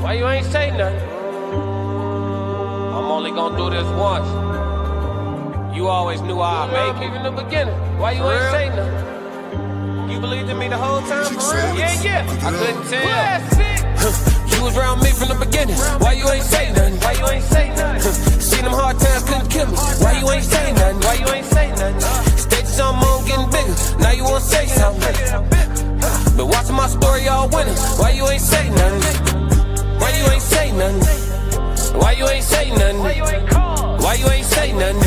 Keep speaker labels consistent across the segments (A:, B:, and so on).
A: Why you ain't say nothing? I'm only gonna do this once. You always knew I'd make it in the beginning. Why you ain't say nothing? You believed in me the whole time? For real? Yeah. I couldn't tell. You was around me from the beginning. Why you ain't say nothing? Why you ain't say nothing? Seen them hard times couldn't kill me. Why you ain't say nothing? Why you ain't say nothing? Stages I'm on getting bigger. Now you wanna say something? Been watching my story all winter. Why you ain't say nothing? Why you ain't say nothing? Why you ain't say nothing? Why you ain't call? Why you ain't say nothing?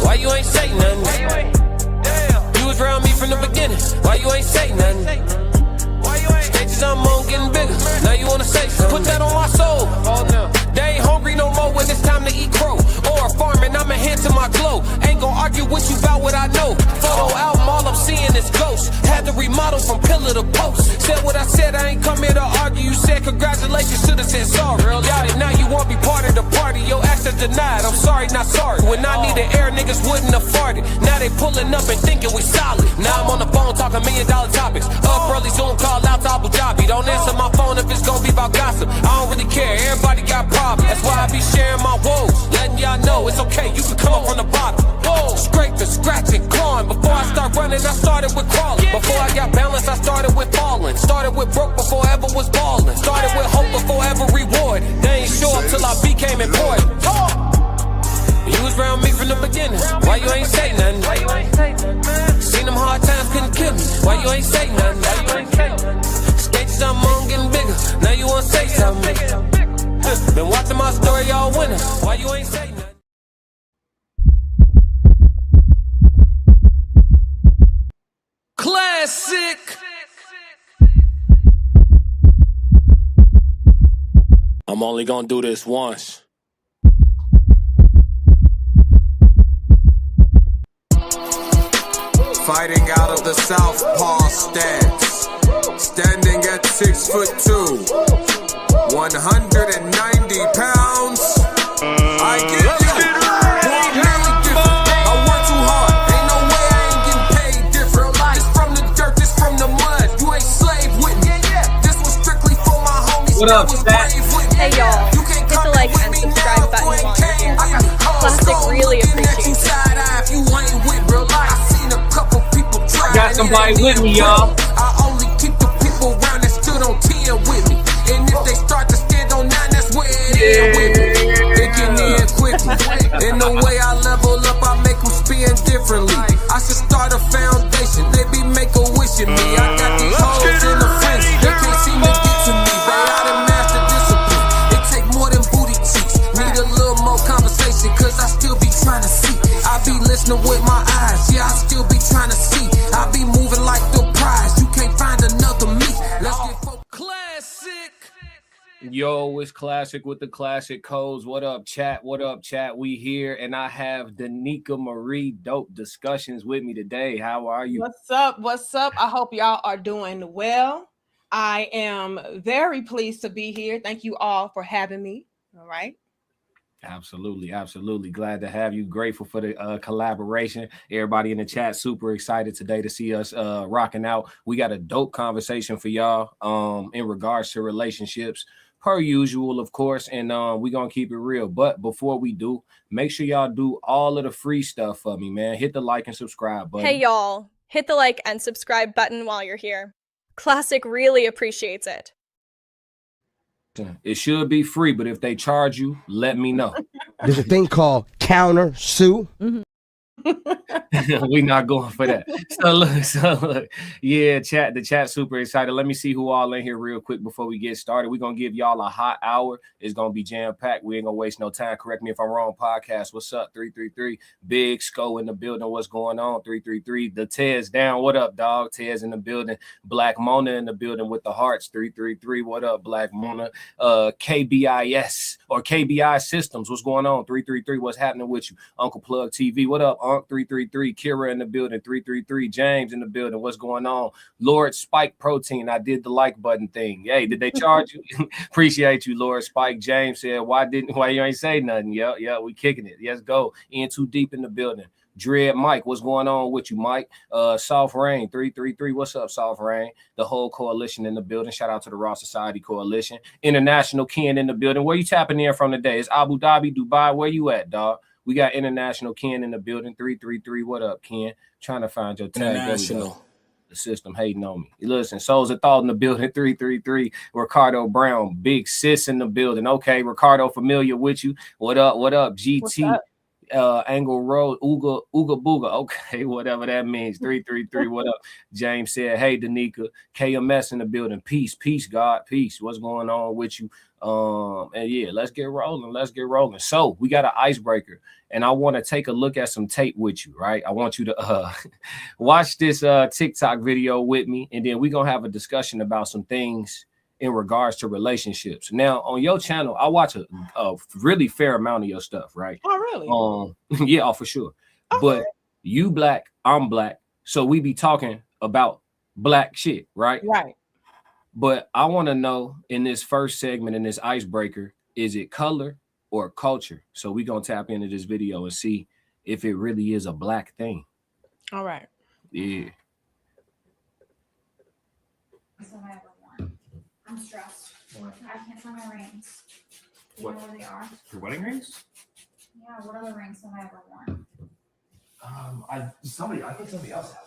A: Why you ain't say nothing? You was around me from the beginning. Why you ain't say nothing? Stages I'm on getting bigger. Now you wanna say something? Put that on my soul. Oh no. They ain't hungry no more when it's time to eat crow. Or farming, I'm a hand to my glow. Ain't gon' argue with you about what I know. Photo album, all I'm seeing is ghosts. Had to remodel from pillar to post. Said what I said, I ain't come here to argue. You said congratulations, should've said sorry. Got it, now you won't be part of the party. Your access denied, I'm sorry, not sorry. When I needed air, niggas wouldn't afford it. Now they pulling up and thinking we solid. Now I'm on the phone talking $1 million topics. Up early, Zoom call out to Abu Dhabi. Don't answer my phone if it's gon' be about gossip. I don't really care, everybody got problems. That's why I be sharing my woes. Letting y'all know it's okay, you can come up from the bottom. Whoa. Scraping, scratching, clawing. Before I start running, I started with crawling. Before I got balance, I started with falling. Started with broke before I ever was balling. Started with hope before ever reward. They ain't show up till I became important. You was around me from the beginning. Why you ain't say nothing? Why you ain't say nothing? Seen them hard times couldn't kill me. Why you ain't say nothing? Why you ain't say nothing? Stages I'm on getting bigger. Now you wanna say something? Been watching my story all winter. Why you ain't say nothing? Classic. I'm only gonna do this once.
B: Fighting out of the southpaw stance, standing at 6'2", 190 pounds. I get you. I work too hard. Ain't no way I ain't getting paid different. This from the dirt, this from the mud. You ain't slave with me. This was strictly for my homies.
C: What up, Pat?
D: Hey y'all, hit the like and subscribe button while you're here. Classic really appreciates it.
B: You ain't with real life. I seen a couple people try.
C: Got somebody with me, y'all.
B: I only keep the people around that stood on 10 with me. And if they start to stand on 9, that's where it is with me. They get in quickly. In the way I level up, I make them spin differently. I should start a foundation. They be make a wish in me. I got these hoes in the fence. They can't seem to get to me. But I done master discipline. It take more than booty cheeks. Need a little more conversation, cause I still be trying to see. I be listening with my eyes. Yeah, I still be trying to see. I be moving like the prize. You can't find another me. Let's get
A: Classic.
C: Yo, it's Classic with the classic codes. What up, chat? What up, chat? We here, and I have Danica Marie Dope Discussions with me today. How are you?
E: What's up? What's up? I hope y'all are doing well. I am very pleased to be here. Thank you all for having me. All right.
C: Absolutely. Glad to have you. Grateful for the collaboration. Everybody in the chat super excited today to see us rocking out. We got a dope conversation for y'all in regards to relationships, per usual, of course, and we're gonna keep it real. But before we do, make sure y'all do all of the free stuff for me, man. Hit the like and subscribe button.
D: Hey y'all, hit the like and subscribe button while you're here. Classic really appreciates it.
C: It should be free, but if they charge you, let me know.
F: There's a thing called counter sue.
D: Mm-hmm.
C: We not going for that. So look, yeah, the chat super excited. Let me see who all in here real quick before we get started. We're gonna give y'all a hot hour. It's gonna be jam-packed. We ain't gonna waste no time. Correct me if I'm wrong. Podcast, what's up? 333. Big Sco in the building. What's going on? 333. The Tez down. What up, dog? Tez in the building. Black Mona in the building with the hearts. 333. What up, Black Mona? KBIS or KBI Systems. What's going on? 333. What's happening with you? Uncle Plug TV. What up? 333. Kira in the building. 333. James in the building. What's going on? Lord Spike Protein. I did the like button thing. Hey, did they charge you? Appreciate you, Lord Spike. James said, why you ain't say nothing? Yeah, we kicking it. Let's go. In Too Deep in the building. Dread Mike, what's going on with you, Mike? Soft Rain 333, what's up, Soft Rain? The whole coalition in the building. Shout out to the Raw Society Coalition. International Ken in the building. Where you tapping in from today? It's Abu Dhabi, Dubai. Where you at, dog? We got International Ken in the building. 333. What up, Ken? Trying to find your tag.
B: International.
C: The system hating on me. Listen, Souls of Thought in the building. 333. Ricardo Brown, big sis in the building. Okay, Ricardo, familiar with you. What up? What up? GT.
E: What's up?
C: Angle Road, Ooga Booga. Okay, whatever that means. 333. What up? James said, hey, Danica, KMS in the building. Peace, God, peace. What's going on with you? And yeah, let's get rolling. So we got an icebreaker, and I want to take a look at some tape with you, right? I want you to watch this TikTok video with me, and then we're gonna have a discussion about some things in regards to relationships. Now, on your channel, I watch a really fair amount of your stuff, right?
E: Oh, really?
C: Yeah, for sure.
E: Okay.
C: But you black, I'm black, so we be talking about black shit, right?
E: Right.
C: But I want to know in this first segment, in this icebreaker, is it color or culture? So we gonna tap into this video and see if it really is a black thing.
E: All right.
C: Yeah.
G: I'm stressed.
C: What?
G: I can't find my rings. Do you
C: What?
G: know where they are?
C: Your wedding rings?
G: Yeah, what other rings have I ever worn?
C: I think somebody else has.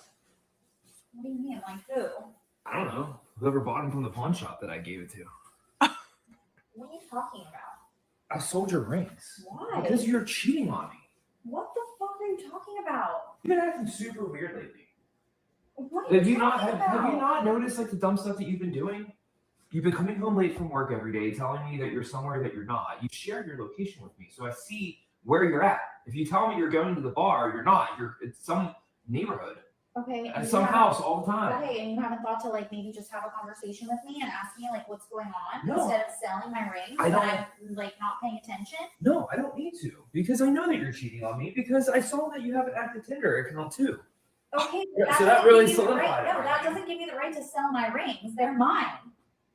G: What do you mean? Like who?
H: I don't know. Whoever bought them from the pawn shop that I gave it to.
G: What are you talking about?
H: I sold your rings.
G: Why?
H: Because you're cheating on me.
G: What the fuck are you talking about?
H: You've been acting super weird lately.
G: What are
H: Have you
G: talking
H: not
G: about?
H: have you not noticed like the dumb stuff that you've been doing? You've been coming home late from work every day, telling me that you're somewhere that you're not. You shared your location with me, so I see where you're at. If you tell me you're going to the bar, you're not. It's some neighborhood
G: Okay.
H: and
G: you
H: some
G: haven't-
H: house all the time.
G: Okay, and you haven't thought to like maybe just have a conversation with me and ask me like what's going on
H: No.
G: instead of selling my rings
H: I
G: and
H: don't-
G: I'm like not paying attention?
H: No, I don't need to because I know that you're cheating on me because I saw that you have an active Tinder account too.
G: Okay,
H: Yeah, so
G: doesn't
H: that really
G: give you the right.
H: solidified
G: No, that
H: everything.
G: doesn't give you the right to sell my rings. They're mine.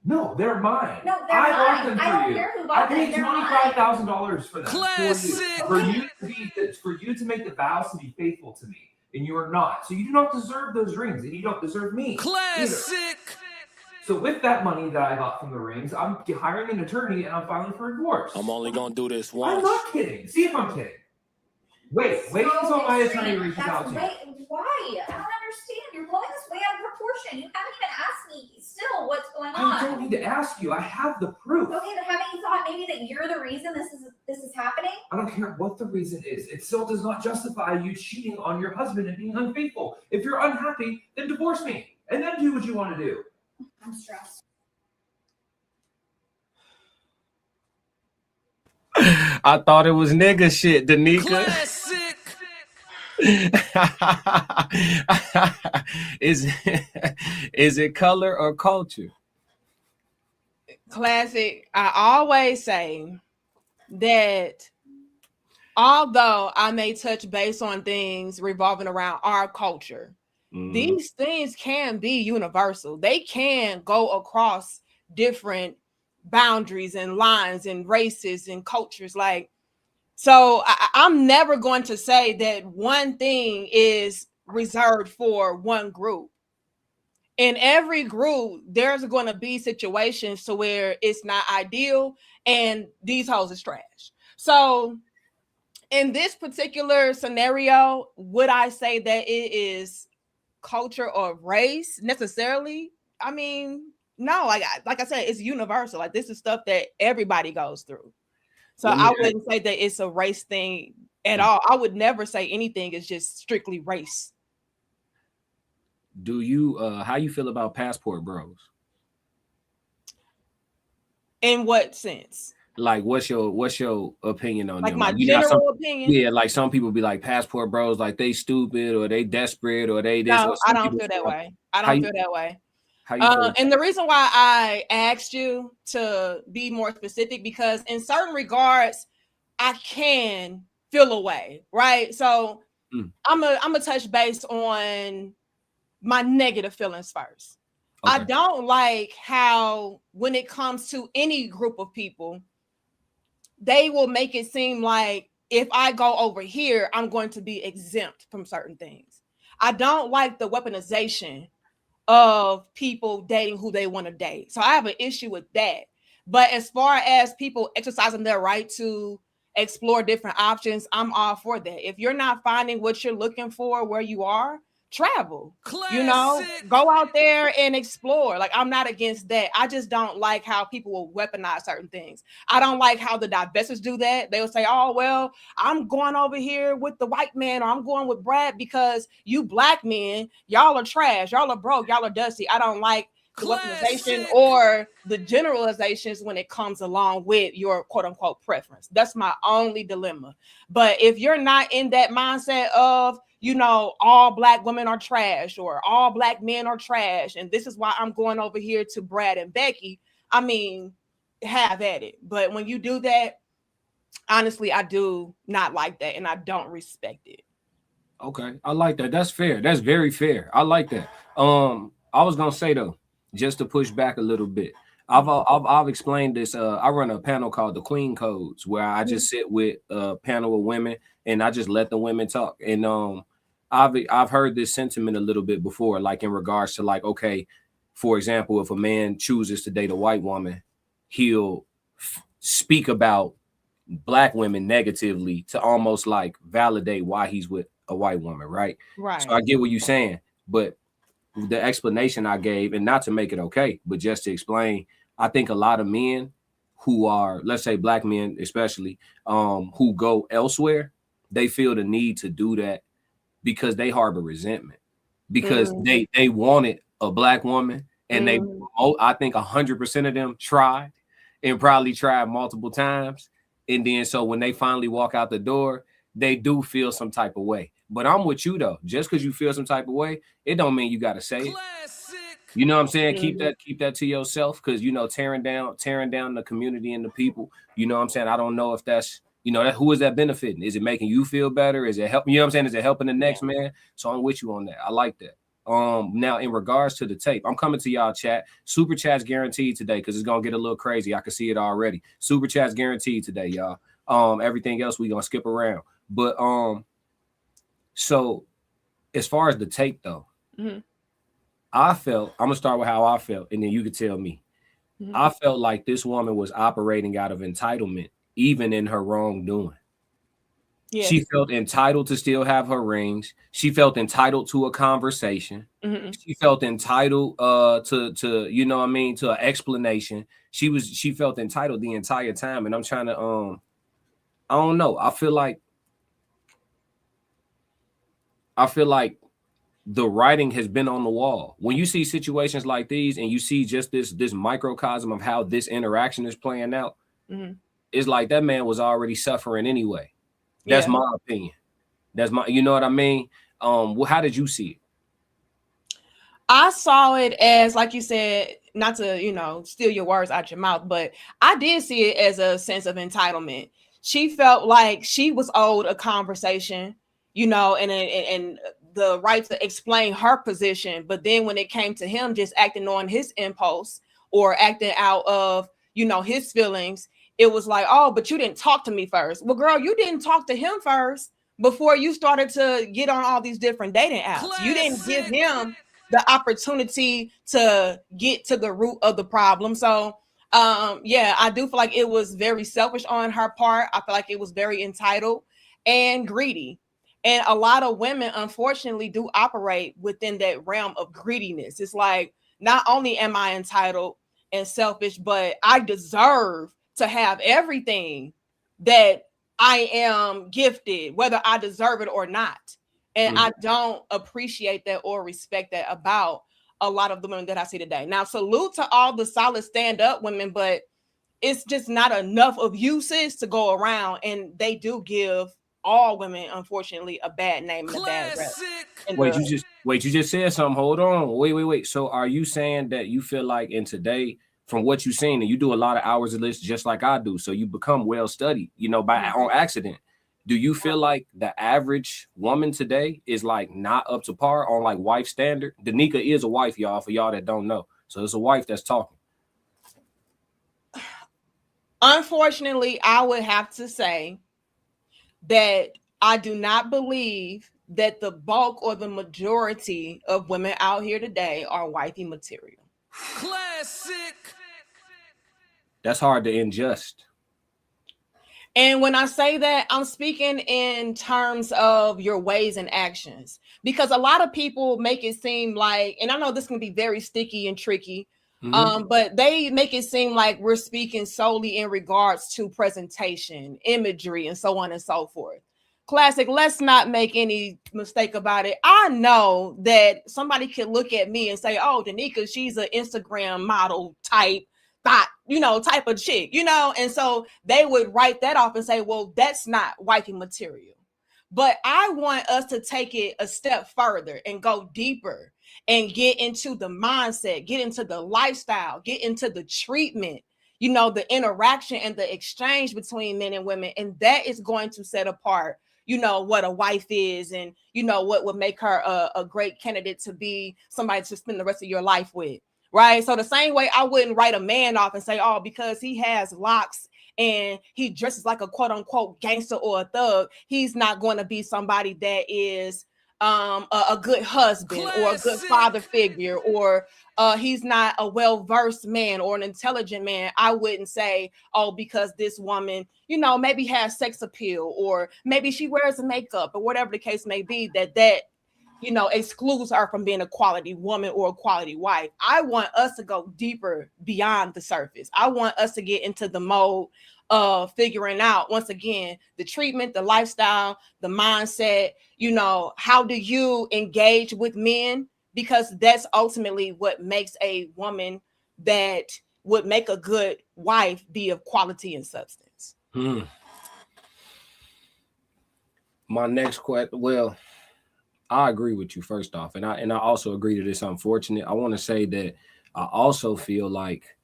H: No, they're mine.
G: No, they're
H: I bought
G: mine.
H: them
G: I
H: for
G: don't
H: you.
G: care who
H: I
G: bought them.
H: paid
G: They're mine.
H: $25,000 for them.
B: Classic.
H: For you to make the vows to be faithful to me, and you are not. So you do not deserve those rings, and you don't deserve me. either.
B: Classic.
H: So with that money that I got from the rings, I'm hiring an attorney, and I'm filing for divorce.
B: I'm only gonna do this
H: I'm
B: once.
H: not kidding. See if I'm kidding. Wait until my attorney reaches out to you.
G: Why? I don't understand. You're blowing this way out of proportion. You haven't even asked me still what's going
H: I
G: on.
H: don't need to ask you. I have the proof.
G: Okay, but haven't you thought maybe that you're the reason this is happening?
H: I don't care what the reason is. It still does not justify you cheating on your husband and being unfaithful. If you're unhappy, then divorce me and then do what you want to do.
G: I'm stressed.
C: I thought it was nigga shit, Danica.
B: Classic.
C: Is it color or culture?
E: Classic. I always say that although I may touch base on things revolving around our culture, these things can be universal. They can go across different boundaries and lines and races and cultures. Like, so I'm never going to say that one thing is reserved for one group. In every group, there's going to be situations to where it's not ideal and these hoes is trash. So in this particular scenario, would I say that it is culture or race necessarily? I mean, no, like I said, it's universal. Like, this is stuff that everybody goes through. So I wouldn't say that it's a race thing at all. I would never say anything is just strictly race.
C: Do you how you feel about passport bros?
E: In what sense?
C: Like, what's your opinion on
E: Like
C: them?
E: my
C: You got
E: general opinion?
C: Yeah, like some people be like passport bros, like they stupid or they desperate or they this.
E: No,
C: or
E: I
C: some
E: don't
C: people
E: feel that
C: say,
E: way. I don't feel that way.
C: How you feel?
E: And the reason why I asked you to be more specific, because in certain regards, I can feel a way, right? So I'm a touch base on my negative feelings first.
C: Okay.
E: I don't like how when it comes to any group of people, they will make it seem like if I go over here, I'm going to be exempt from certain things. I don't like the weaponization of people dating who they want to date. So I have an issue with that. But as far as people exercising their right to explore different options, I'm all for that. If you're not finding what you're looking for where you are, travel. You know, go out there and explore. Like, I'm not against that. I just don't like how people will weaponize certain things. I don't like how the divestors do that. They'll say, oh, well, I'm going over here with the white man, or I'm going with Brad because you black men, y'all are trash, y'all are broke, y'all are dusty. I don't like the weaponization or the generalizations when it comes along with your quote unquote preference. That's my only dilemma. But if you're not in that mindset of, you know, all black women are trash or all black men are trash, and this is why I'm going over here to Brad and Becky, I mean, have at it. But when you do that, honestly, I do not like that, and I don't respect it.
C: Okay, I like that. That's fair. That's very fair. I like that. I was gonna say though, just to push back a little bit, I've explained this. I run a panel called the Queen Codes, where I just sit with a panel of women and I just let the women talk. And I've heard this sentiment a little bit before, like in regards to like, okay, for example, if a man chooses to date a white woman, he'll speak about black women negatively to almost like validate why he's with a white woman, right?
E: Right.
C: So I get what you're saying, but the explanation I gave, and not to make it okay, but just to explain, I think a lot of men who are, let's say black men especially, who go elsewhere, they feel the need to do that because they harbor resentment, because they wanted a black woman, and they, I think 100% of them tried and probably tried multiple times, and then so when they finally walk out the door, they do feel some type of way. But I'm with you though. Just because you feel some type of way, it don't mean you got to say it. You know what I'm saying? Keep that to yourself, because you know, tearing down the community and the people. You know what I'm saying? I don't know if that's, you know, who is that benefiting? Is it making you feel better? Is it help? You know what I'm saying? Is it helping the next man? So I'm with you on that. I like that. Now in regards to the tape, I'm coming to y'all chat. Super chats guaranteed today because it's gonna get a little crazy. I can see it already. Super chats guaranteed today, y'all. Everything else we gonna skip around. But so as far as the tape though, I felt, I'm gonna start with how I felt, and then you could tell me. I felt like this woman was operating out of entitlement, even in her wrongdoing. Yes. She felt entitled to still have her rings. She felt entitled to a conversation. She felt entitled to you know what I mean, to an explanation. She felt entitled the entire time, and I'm trying to I don't know. I feel like the writing has been on the wall. When you see situations like these and you see just this microcosm of how this interaction is playing out, it's like that man was already suffering anyway. That's my opinion. That's my, you know what I mean? Well, how did you see it?
E: I saw it as, like you said, not to, you know, steal your words out your mouth, but I did see it as a sense of entitlement. She felt like she was owed a conversation, you know, and the right to explain her position. But then when it came to him just acting on his impulse or acting out of, you know, his feelings, it was like, oh, but you didn't talk to me first. Well, girl, you didn't talk to him first before you started to get on all these different dating apps. You didn't give him the opportunity to get to the root of the problem. So yeah, I do feel like it was very selfish on her part. I feel like it was very entitled and greedy. And a lot of women, unfortunately, do operate within that realm of greediness. It's like, not only am I entitled and selfish, but I deserve to have everything that I am gifted, whether I deserve it or not. And I don't appreciate that or respect that about a lot of the women that I see today. Now, salute to all the solid stand-up women, but it's just not enough of uses to go around. And they do give all women, unfortunately, a bad name and a bad rep.
C: Wait, you just said something. Hold on. Wait. So are you saying that you feel like in today, from what you've seen, and you do a lot of hours of this just like I do, so you become well studied, you know, by on accident. Do you feel like the average woman today is like not up to par on like wife standard? Danica is a wife, y'all, for y'all that don't know. So it's a wife that's talking.
E: Unfortunately, I would have to say that I do not believe that the bulk or the majority of women out here today are wifey material.
B: Classic.
C: That's hard to ingest.
E: And when I say that, I'm speaking in terms of your ways and actions, because a lot of people make it seem like, and I know this can be very sticky and tricky, but they make it seem like we're speaking solely in regards to presentation, imagery, and so on and so forth. Classic, let's not make any mistake about it. I know that somebody could look at me and say, oh, Danica, she's an Instagram model type type of chick, and so they would write that off and say, well, that's not wifey material. But I want us to take it a step further and go deeper and get into the mindset, get into the lifestyle, get into the treatment, the interaction and the exchange between men and women. And that is going to set apart, what a wife is, and, what would make her a great candidate to be somebody to spend the rest of your life with. Right. So the same way I wouldn't write a man off and say, oh, because he has locks and he dresses like a quote unquote gangster or a thug, he's not going to be somebody that is a good husband or a good father figure, or he's not a well-versed man or an intelligent man. I wouldn't say, oh, because this woman, maybe has sex appeal, or maybe she wears makeup, or whatever the case may be, that excludes her from being a quality woman or a quality wife. I want us to go deeper beyond the surface. I want us to get into the mode of figuring out, once again, the treatment, the lifestyle, the mindset, how do you engage with men? Because that's ultimately what makes a woman that would make a good wife be of quality and substance.
C: My next question, well, I agree with you first off, and I also agree that it's unfortunate. I want to say that I also feel like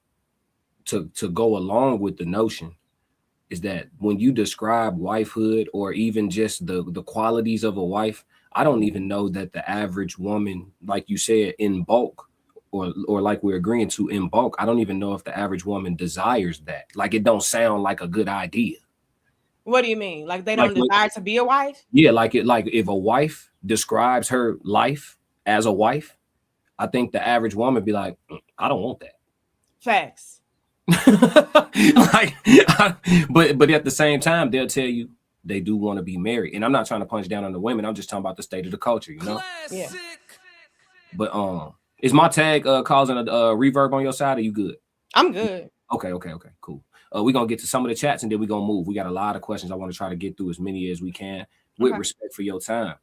C: to go along with the notion is that when you describe wifehood, or even just the qualities of a wife, I don't even know that the average woman, like you said, in bulk, or like we're agreeing to in bulk, I don't even know if the average woman desires that. Like, it don't sound like a good idea.
E: What do you mean? Like they don't desire to be a wife?
C: Yeah, like if a wife describes her life as a wife, I think the average woman be like, I don't want that.
E: Facts.
C: But at the same time, they'll tell you they do want to be married. And I'm not trying to punch down on the women. I'm just talking about the state of the culture,
E: Yeah.
C: But is my tag causing a reverb on your side? Are you good?
E: I'm good.
C: Okay, cool. We're gonna get to some of the chats and then we're gonna move. We got a lot of questions. I want to try to get through as many as we can with respect for your time.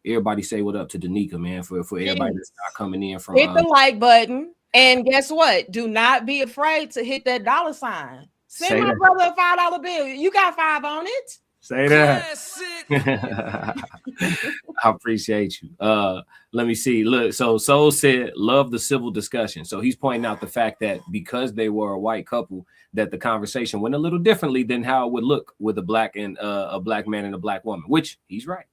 C: Everybody say what up to Danica, man, for everybody that's not coming in from
E: hit the like button. And guess what? Do not be afraid to hit that $sign. Send my brother a $5 bill. You got 5 on it.
C: Say that. I appreciate you. Let me see. Look, so Soul said, love the civil discussion. So he's pointing out the fact that because they were a white couple, that the conversation went a little differently than how it would look with a black man and a black woman, which he's right.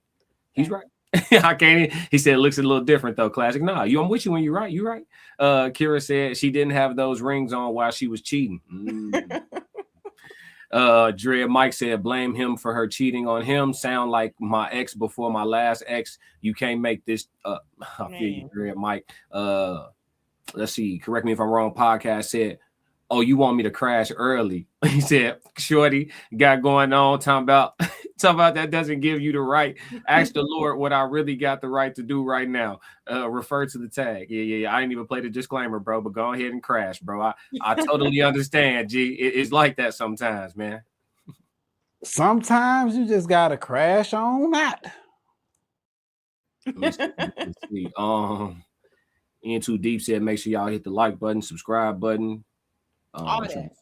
C: He's right. I can't. He said it looks a little different though. Classic. Nah, I'm with you when you're right. You're right. Kira said she didn't have those rings on while she was cheating. Dread Mike said blame him for her cheating on him. Sound like my ex before my last ex. You can't make this up. I feel you, Dread Mike. Let's see. Correct me if I'm wrong. Podcast said, oh, you want me to crash early? He said, shorty got going on talking about that doesn't give you the right. Ask the Lord what I really got the right to do right now. Refer to the tag. Yeah. I didn't even play the disclaimer, bro, but go ahead and crash, bro. I totally understand, G. It's like that sometimes, man.
I: Sometimes you just gotta crash on that.
C: Let's see. In Too Deep said, make sure y'all hit the like button, subscribe button.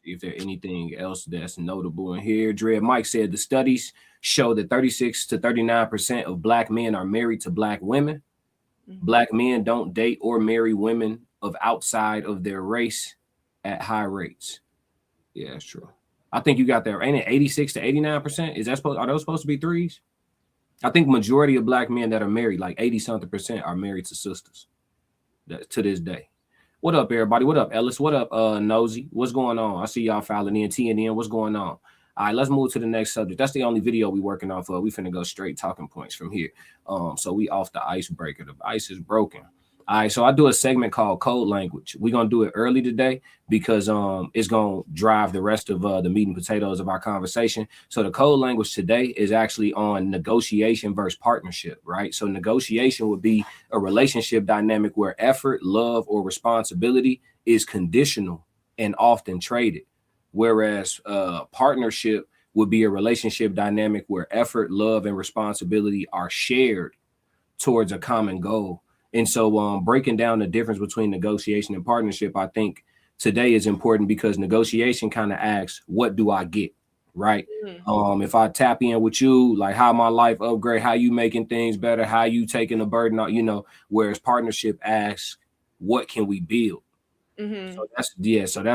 C: If there's anything else that's notable in here. Dread Mike said the studies show that 36 to 39% of black men are married to black women. Black men don't date or marry women of outside of their race at high rates. Yeah, that's true. I think you got there. Ain't it 86 to 89%? Are those supposed to be threes? I think majority of black men that are married, like 80-something%, are married to sisters to this day. What up, everybody? What up, Ellis? What up, Nosy? What's going on? I see y'all filing in TNN. What's going on? All right, let's move to the next subject. That's the only video we working off of. We finna go straight talking points from here. So we off the icebreaker. The ice is broken. All right, so I do a segment called Code Language. We're going to do it early today because it's going to drive the rest of the meat and potatoes of our conversation. So the code language today is actually on negotiation versus partnership, right? So negotiation would be a relationship dynamic where effort, love, or responsibility is conditional and often traded, whereas partnership would be a relationship dynamic where effort, love, and responsibility are shared towards a common goal. And so breaking down the difference between negotiation and partnership, I think today is important because negotiation kind of asks, what do I get? Right. If I tap in with you, like how my life upgrade, how you making things better, how you taking the burden out, you know, whereas partnership asks, what can we build? So that's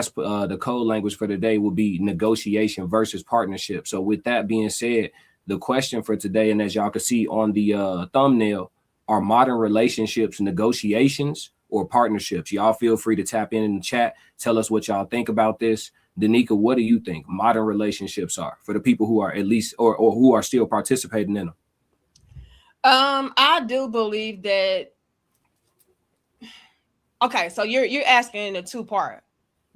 C: the code language for today will be negotiation versus partnership. So with that being said, the question for today, and as y'all can see on the thumbnail, are modern relationships negotiations or partnerships? Y'all feel free to tap in the chat. Tell us what y'all think about this. Danica, what do you think modern relationships are for the people who are at least or who are still participating in them?
E: I do believe that. Okay, so you're asking in a two-part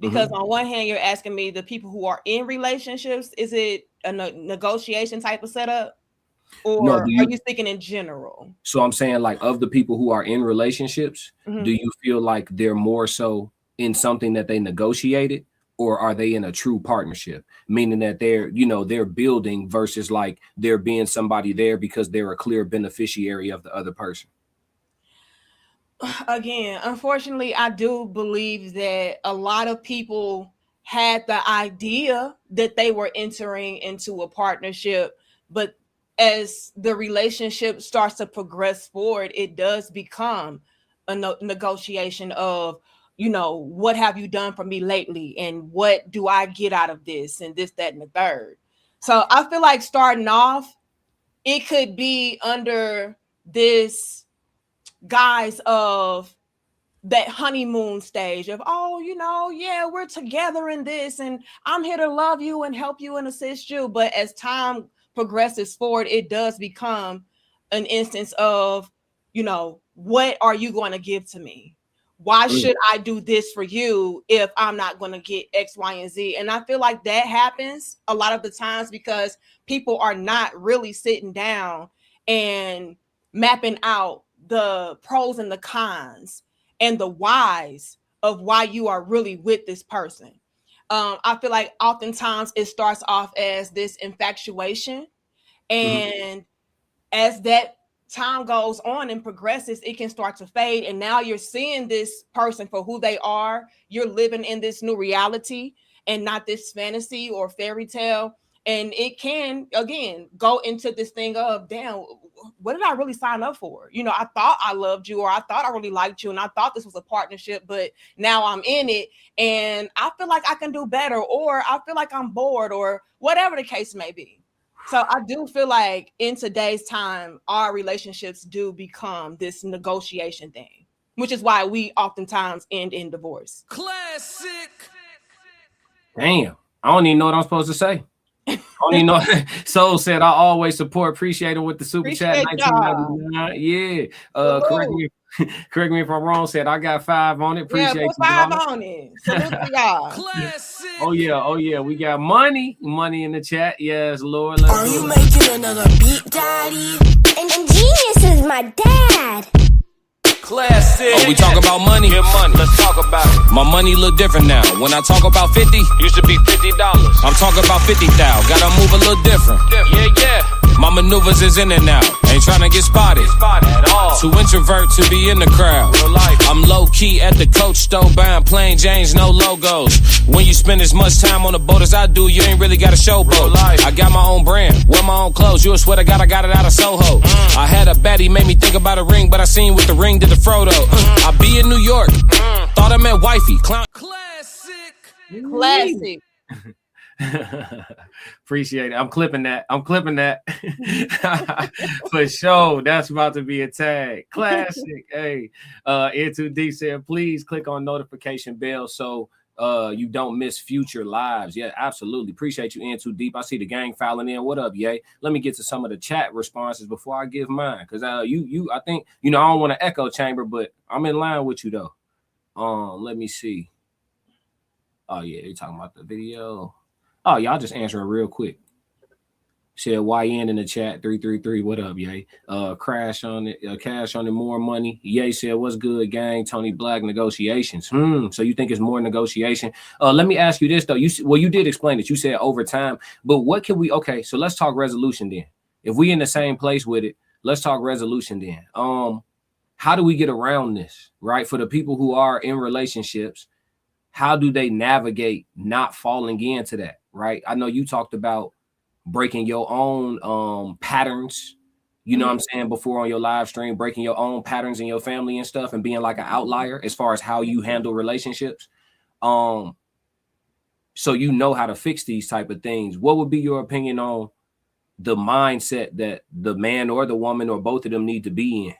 E: because on one hand you're asking me the people who are in relationships, is it a negotiation type of setup? Or no, are you thinking in general?
C: So I'm saying like of the people who are in relationships, do you feel like they're more so in something that they negotiated, or are they in a true partnership? Meaning that they're building versus like there being somebody there because they're a clear beneficiary of the other person.
E: Again, unfortunately, I do believe that a lot of people had the idea that they were entering into a partnership, but as the relationship starts to progress forward, it does become a negotiation of, you know, what have you done for me lately? And what do I get out of this? And this, that, and the third. So I feel like starting off, it could be under this guise of that honeymoon stage of, oh, you know, yeah, we're together in this and I'm here to love you and help you and assist you. But as time progresses forward, it does become an instance of, you know, what are you going to give to me? Why should I do this for you if I'm not going to get X, Y, and Z? And I feel like that happens a lot of the times because people are not really sitting down and mapping out the pros and the cons and the whys of why you are really with this person. I feel like oftentimes it starts off as this infatuation, and as that time goes on and progresses, it can start to fade. And now you're seeing this person for who they are. You're living in this new reality and not this fantasy or fairy tale. And it can, again, go into this thing of, damn, what did I really sign up for? You know, I thought I loved you, or I thought I really liked you, and I thought this was a partnership, but now I'm in it and I feel like I can do better, or I feel like I'm bored, or whatever the case may be. So I do feel like in today's time, our relationships do become this negotiation thing, which is why we oftentimes end in divorce.
B: Classic.
C: Damn, I don't even know what I'm supposed to say. I don't even know. Soul said, I always support, appreciate it with the super chat. 1999. Yeah. Correct me if I'm wrong. Said I got 5 on it. Appreciate
E: put 5 on it. Salute to y'all.
B: Classic.
C: Oh yeah. We got money in the chat. Yes, Lord.
J: Are you making another beat, Daddy? And Genius is my dad.
B: Classic. Oh, we talk about money.
A: Your money. Let's talk about it.
B: My money look different now. When I talk about 50,
A: used to be $50.
B: I'm talking about 50,000. Gotta move a little different.
A: Yeah.
B: My maneuvers is in and out. Ain't trying to get spotted
A: At all.
B: Too introvert to be in the crowd.
A: Real life.
B: I'm low key at the Coach store buying plain Janes, no logos. When you spend as much time on the boat as I do, you ain't really got a showboat. I got my own brand, wear my own clothes. You would swear to God I got it out of Soho. I had a baddie, made me think about a ring, but I seen with the ring did the Frodo. I be in New York, thought I meant wifey. Classic.
C: Appreciate it. I'm clipping that. For sure. That's about to be a tag. Classic. Hey, N2D said, please click on notification bell so You don't miss future lives. Yeah, absolutely. Appreciate you in too deep. I see the gang filing in. What up, yay? Let me get to some of the chat responses before I give mine. Because I think, I don't want to echo chamber, but I'm in line with you though. Let me see. Oh yeah, they talking about the video. Oh, y'all just answering real quick. Said YN in the chat 333. What up, yay? Crash on it, cash on it, more money. Yay said, what's good, gang? Tony Black negotiations. So you think it's more negotiation? Let me ask you this though. You did explain it. You said over time, but what can we? Okay, so let's talk resolution then. If we in the same place with it, let's talk resolution then. How do we get around this, right? For the people who are in relationships, how do they navigate not falling into that, right? I know you talked about breaking your own patterns, you know what I'm saying, before on your live stream, breaking your own patterns in your family and stuff and being like an outlier as far as how you handle relationships. So you know how to fix these type of things. What would be your opinion on the mindset that the man or the woman or both of them need to be in?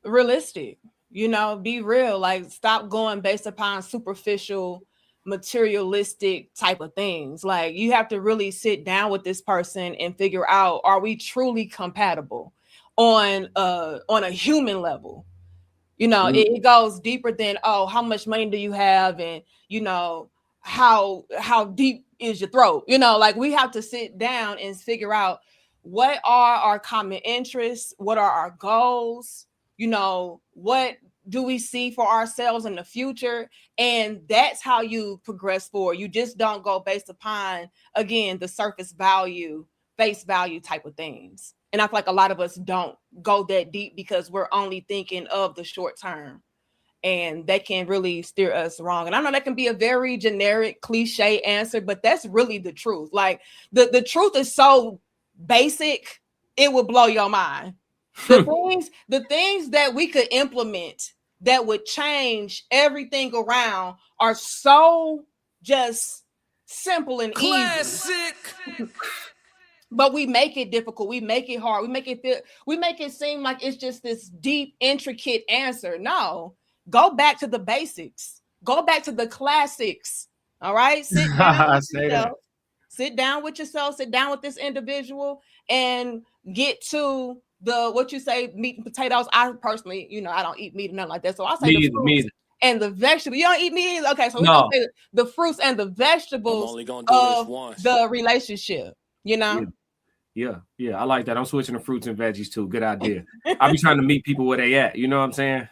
E: Realistic, be real, like stop going based upon superficial materialistic type of things. Like you have to really sit down with this person and figure out, are we truly compatible on a human level? It goes deeper than, oh, how much money do you have, and how deep is your throat? Like we have to sit down and figure out what are our common interests, what are our goals, what do we see for ourselves in the future? And that's how you progress forward. You just don't go based upon, again, the surface value, face value type of things. And I feel like a lot of us don't go that deep because we're only thinking of the short term. And that can really steer us wrong. And I know that can be a very generic, cliche answer, but that's really the truth. Like the truth is so basic, it will blow your mind. The things that we could implement that would change everything around are so just simple and easy. But we make it difficult. We make it hard. We make it seem like it's just this deep, intricate answer. No, go back to the basics. Go back to the classics. All right. Sit down with yourself. Sit down with this individual and get to what you say, meat and potatoes. I personally, I don't eat meat or nothing like that. So I say the fruits and the vegetables. You don't eat meat either? Okay, so we're gonna say the fruits and the vegetables of the relationship,
C: Yeah, I like that. I'm switching to fruits and veggies too. Good idea. I'll be trying to meet people where they at, you know what I'm saying?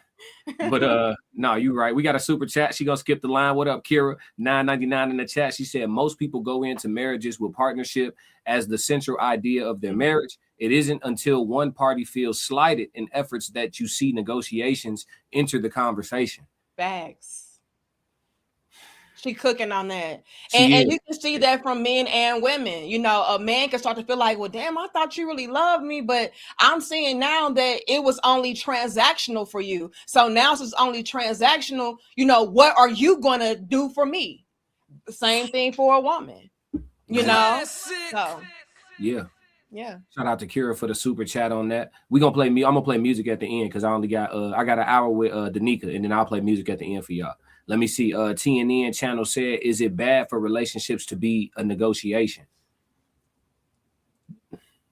C: But no, you're right. We got a super chat. She gonna skip the line. What up, Kira? $9.99 in the chat. She said most people go into marriages with partnership as the central idea of their marriage. It isn't until one party feels slighted in efforts that you see negotiations enter the conversation.
E: Facts. She cooking on that. And you can see that from men and women. A man can start to feel like, well, damn, I thought you really loved me, but I'm seeing now that it was only transactional for you. So now since it's only transactional, what are you going to do for me? The same thing for a woman, So,
C: yeah.
E: Yeah.
C: Shout out to Kira for the super chat on that. I'm gonna play music at the end because I only got I got an hour with Danica, and then I'll play music at the end for y'all. Let me see. TNN channel said, is it bad for relationships to be a negotiation?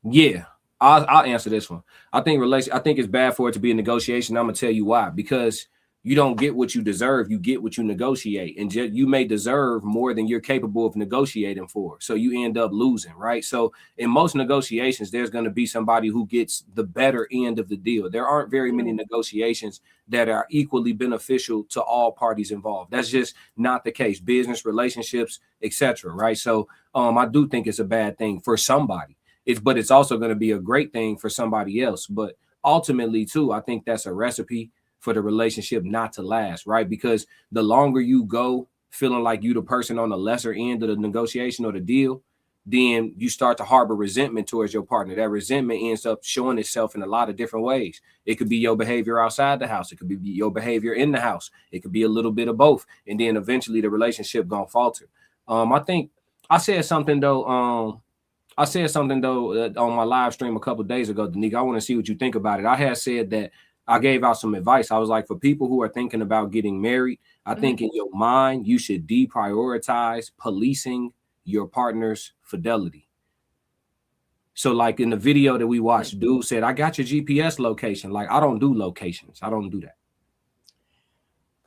C: Yeah, I'll answer this one. I think it's bad for it to be a negotiation. I'm gonna tell you why. Because you don't get what you deserve, you get what you negotiate, and you may deserve more than you're capable of negotiating for. So you end up losing, right? So in most negotiations, there's going to be somebody who gets the better end of the deal. There aren't very many negotiations that are equally beneficial to all parties involved. That's just not the case. Business, relationships, etc. Right? So I do think it's a bad thing for somebody. But it's also going to be a great thing for somebody else. But ultimately, too, I think that's a recipe for the relationship not to last, right? Because the longer you go feeling like you the person on the lesser end of the negotiation or the deal, then you start to harbor resentment towards your partner. That resentment ends up showing itself in a lot of different ways. It could be your behavior outside the house. It could be your behavior in the house. It could be a little bit of both. And then eventually the relationship gonna falter. I think I said something though on my live stream a couple of days ago, Danica. I want to see what you think about it. I had said that I gave out some advice. I was like, for people who are thinking about getting married, I think in your mind, you should deprioritize policing your partner's fidelity. So like in the video that we watched, dude said, I got your GPS location. Like, I don't do locations. I don't do that.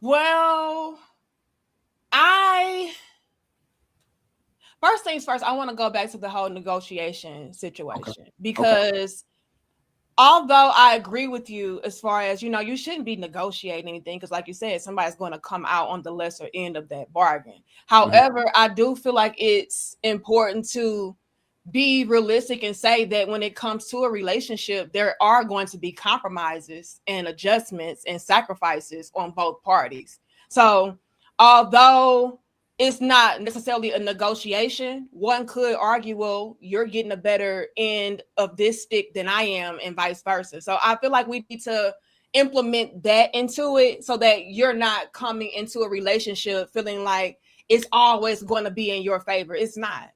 E: Well, first things first, I want to go back to the whole negotiation situation because although I agree with you as far as, you know, you shouldn't be negotiating anything because like you said, somebody's going to come out on the lesser end of that bargain. However, I do feel like it's important to be realistic and say that when it comes to a relationship, there are going to be compromises and adjustments and sacrifices on both parties. So although it's not necessarily a negotiation, one could argue, well, you're getting a better end of this stick than I am and vice versa. So I feel like we need to implement that into it so that you're not coming into a relationship feeling like it's always going to be in your favor. It's not.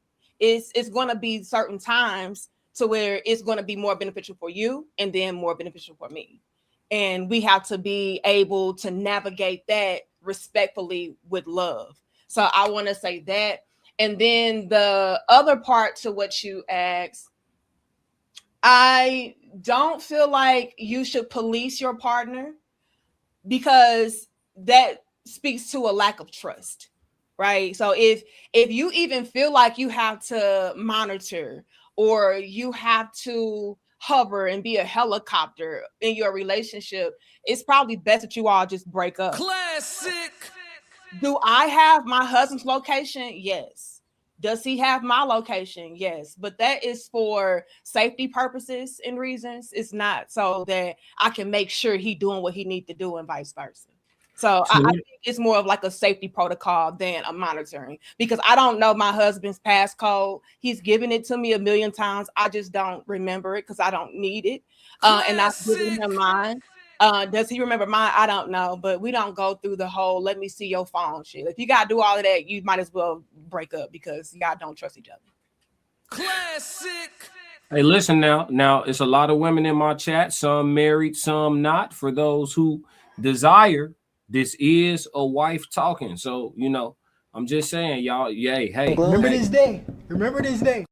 E: It's going to be certain times to where it's going to be more beneficial for you and then more beneficial for me. And we have to be able to navigate that respectfully with love. So I want to say that. And then the other part to what you asked, I don't feel like you should police your partner because that speaks to a lack of trust. Right. So if you even feel like you have to monitor or you have to hover and be a helicopter in your relationship, it's probably best that you all just break up.
B: Classic.
E: Do I have my husband's location? Yes. Does he have my location? Yes. But that is for safety purposes and reasons. It's not so that I can make sure he's doing what he needs to do and vice versa. So I think it's more of like a safety protocol than a monitoring because I don't know my husband's passcode. He's given it to me a million times. I just don't remember it because I don't need it. And I've given him mine. Does he remember mine? I don't know, but we don't go through the whole let me see your phone shit. If you got to do all of that, you might as well break up because y'all don't trust each other.
B: Classic.
C: Hey, listen now. Now, it's a lot of women in my chat, some married, some not. For those who desire, this is a wife talking. So, you know, I'm just saying, y'all, yay, hey.
K: Remember this day. Remember this day.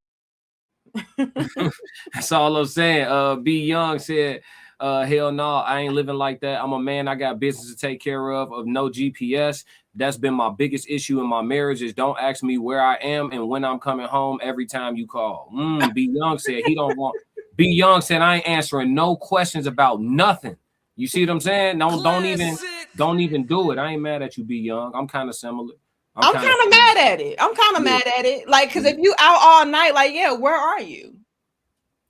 C: That's all I'm saying. B Young said, hell no, I ain't living like that. I'm a man. I got business to take care of no GPS. That's been my biggest issue in my marriage is don't ask me where I am and when I'm coming home every time you call. B Young said he don't want. B Young said I ain't answering no questions about nothing. You see what I'm saying? Don't even do it. I ain't mad at you, B Young. I'm kind of similar.
E: I'm kind of mad at it. I'm kind of mad at it. Like, because if you out all night, like, yeah, where are you?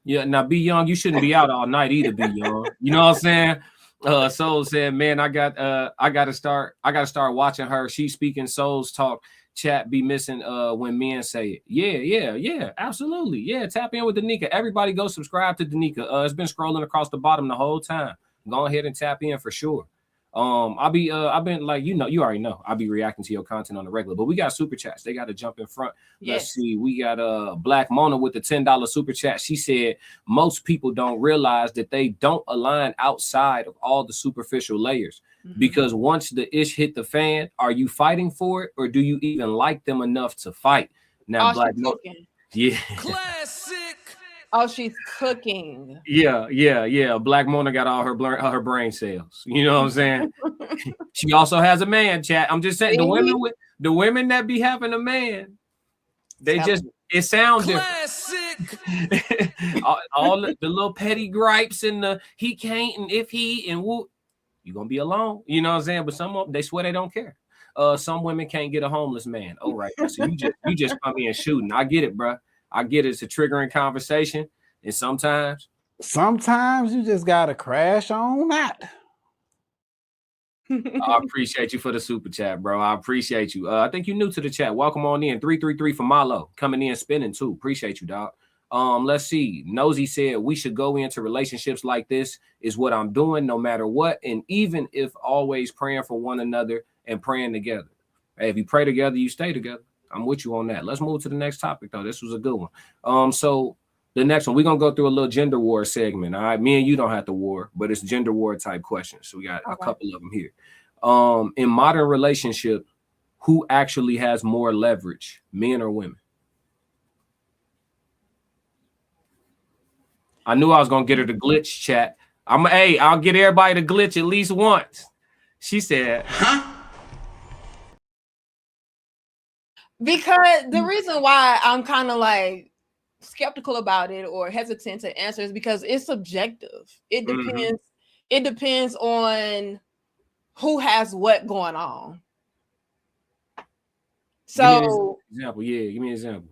C: Yeah, now B Young, you shouldn't be out all night either, B Young. You know what I'm saying? Soul said, man, I gotta start watching her. She's speaking Souls talk. Chat be missing when men say it. Yeah, absolutely. Yeah, tap in with Danica. Everybody go subscribe to Danica. It's been scrolling across the bottom the whole time. Go ahead and tap in for sure. I've been like, you already know I'll be reacting to your content on the regular, but we got super chats. They got to jump in front.
E: Yes.
C: Let's see. We got Black Mona with the $10 super chat. She said most people don't realize that they don't align outside of all the superficial layers because once the ish hit the fan, are you fighting for it or do you even like them enough to fight? Now, Black Mona, yeah.
B: Classic.
E: Oh, she's cooking.
C: Yeah. Black Mona got all her brain cells. You know what I'm saying? She also has a man, chat. I'm just saying the women that be having a man, it sounds different. all the little petty gripes and the he can't and if he and whoop, you're gonna be alone. You know what I'm saying? But some of them, they swear they don't care. Some women can't get a homeless man. Oh, right. So you just come in shooting. I get it, bro. I get it. It's a triggering conversation. And sometimes
I: you just got to crash on that.
C: I appreciate you for the super chat, bro. I appreciate you. I think you're new to the chat. Welcome on in. 333 for Milo. Coming in, spinning too. Appreciate you, dog. Let's see. Nosy said we should go into relationships like this is what I'm doing no matter what. And even if always praying for one another and praying together. Hey, if you pray together, you stay together. I'm with you on that. Let's move to the next topic, though. This was a good one. So The next one, we're gonna go through a little gender war segment. All right, me and you don't have to war, but it's gender war type questions. So we got a couple of them here. In modern relationship, who actually has more leverage, men or women? I knew I was gonna get her to glitch, chat. I'll get everybody to glitch at least once. She said, huh?
E: Because the reason why I'm kind of like skeptical about it or hesitant to answer is because it's subjective. It depends. It depends on who has what going on. So,
C: give me an example.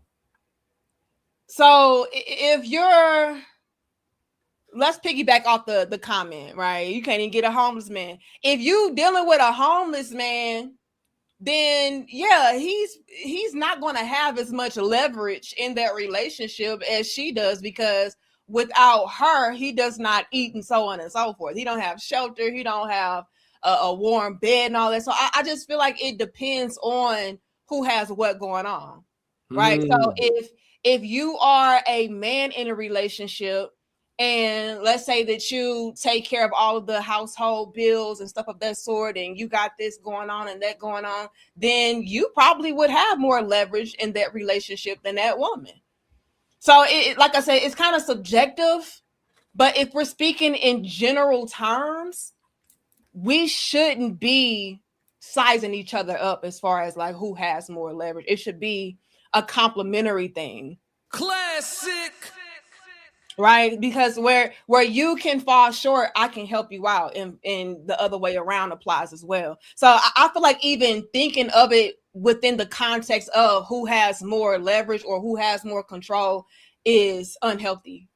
E: So if you're, let's piggyback off the comment, right? You can't even get a homeless man. If you dealing with a homeless man, then yeah, he's not going to have as much leverage in that relationship as she does, because without her, he does not eat and so on and so forth. He don't have shelter. He don't have a warm bed and all that. So I just feel like it depends on who has what going on, right? So if you are a man in a relationship, and let's say that you take care of all of the household bills and stuff of that sort, and you got this going on and that going on, then you probably would have more leverage in that relationship than that woman. So like I said, it's kind of subjective, but if we're speaking in general terms, we shouldn't be sizing each other up as far as like who has more leverage. It should be a complementary thing.
B: Classic.
E: Right, because where you can fall short, I can help you out, and the other way around applies as well. So I feel like even thinking of it within the context of who has more leverage or who has more control is unhealthy.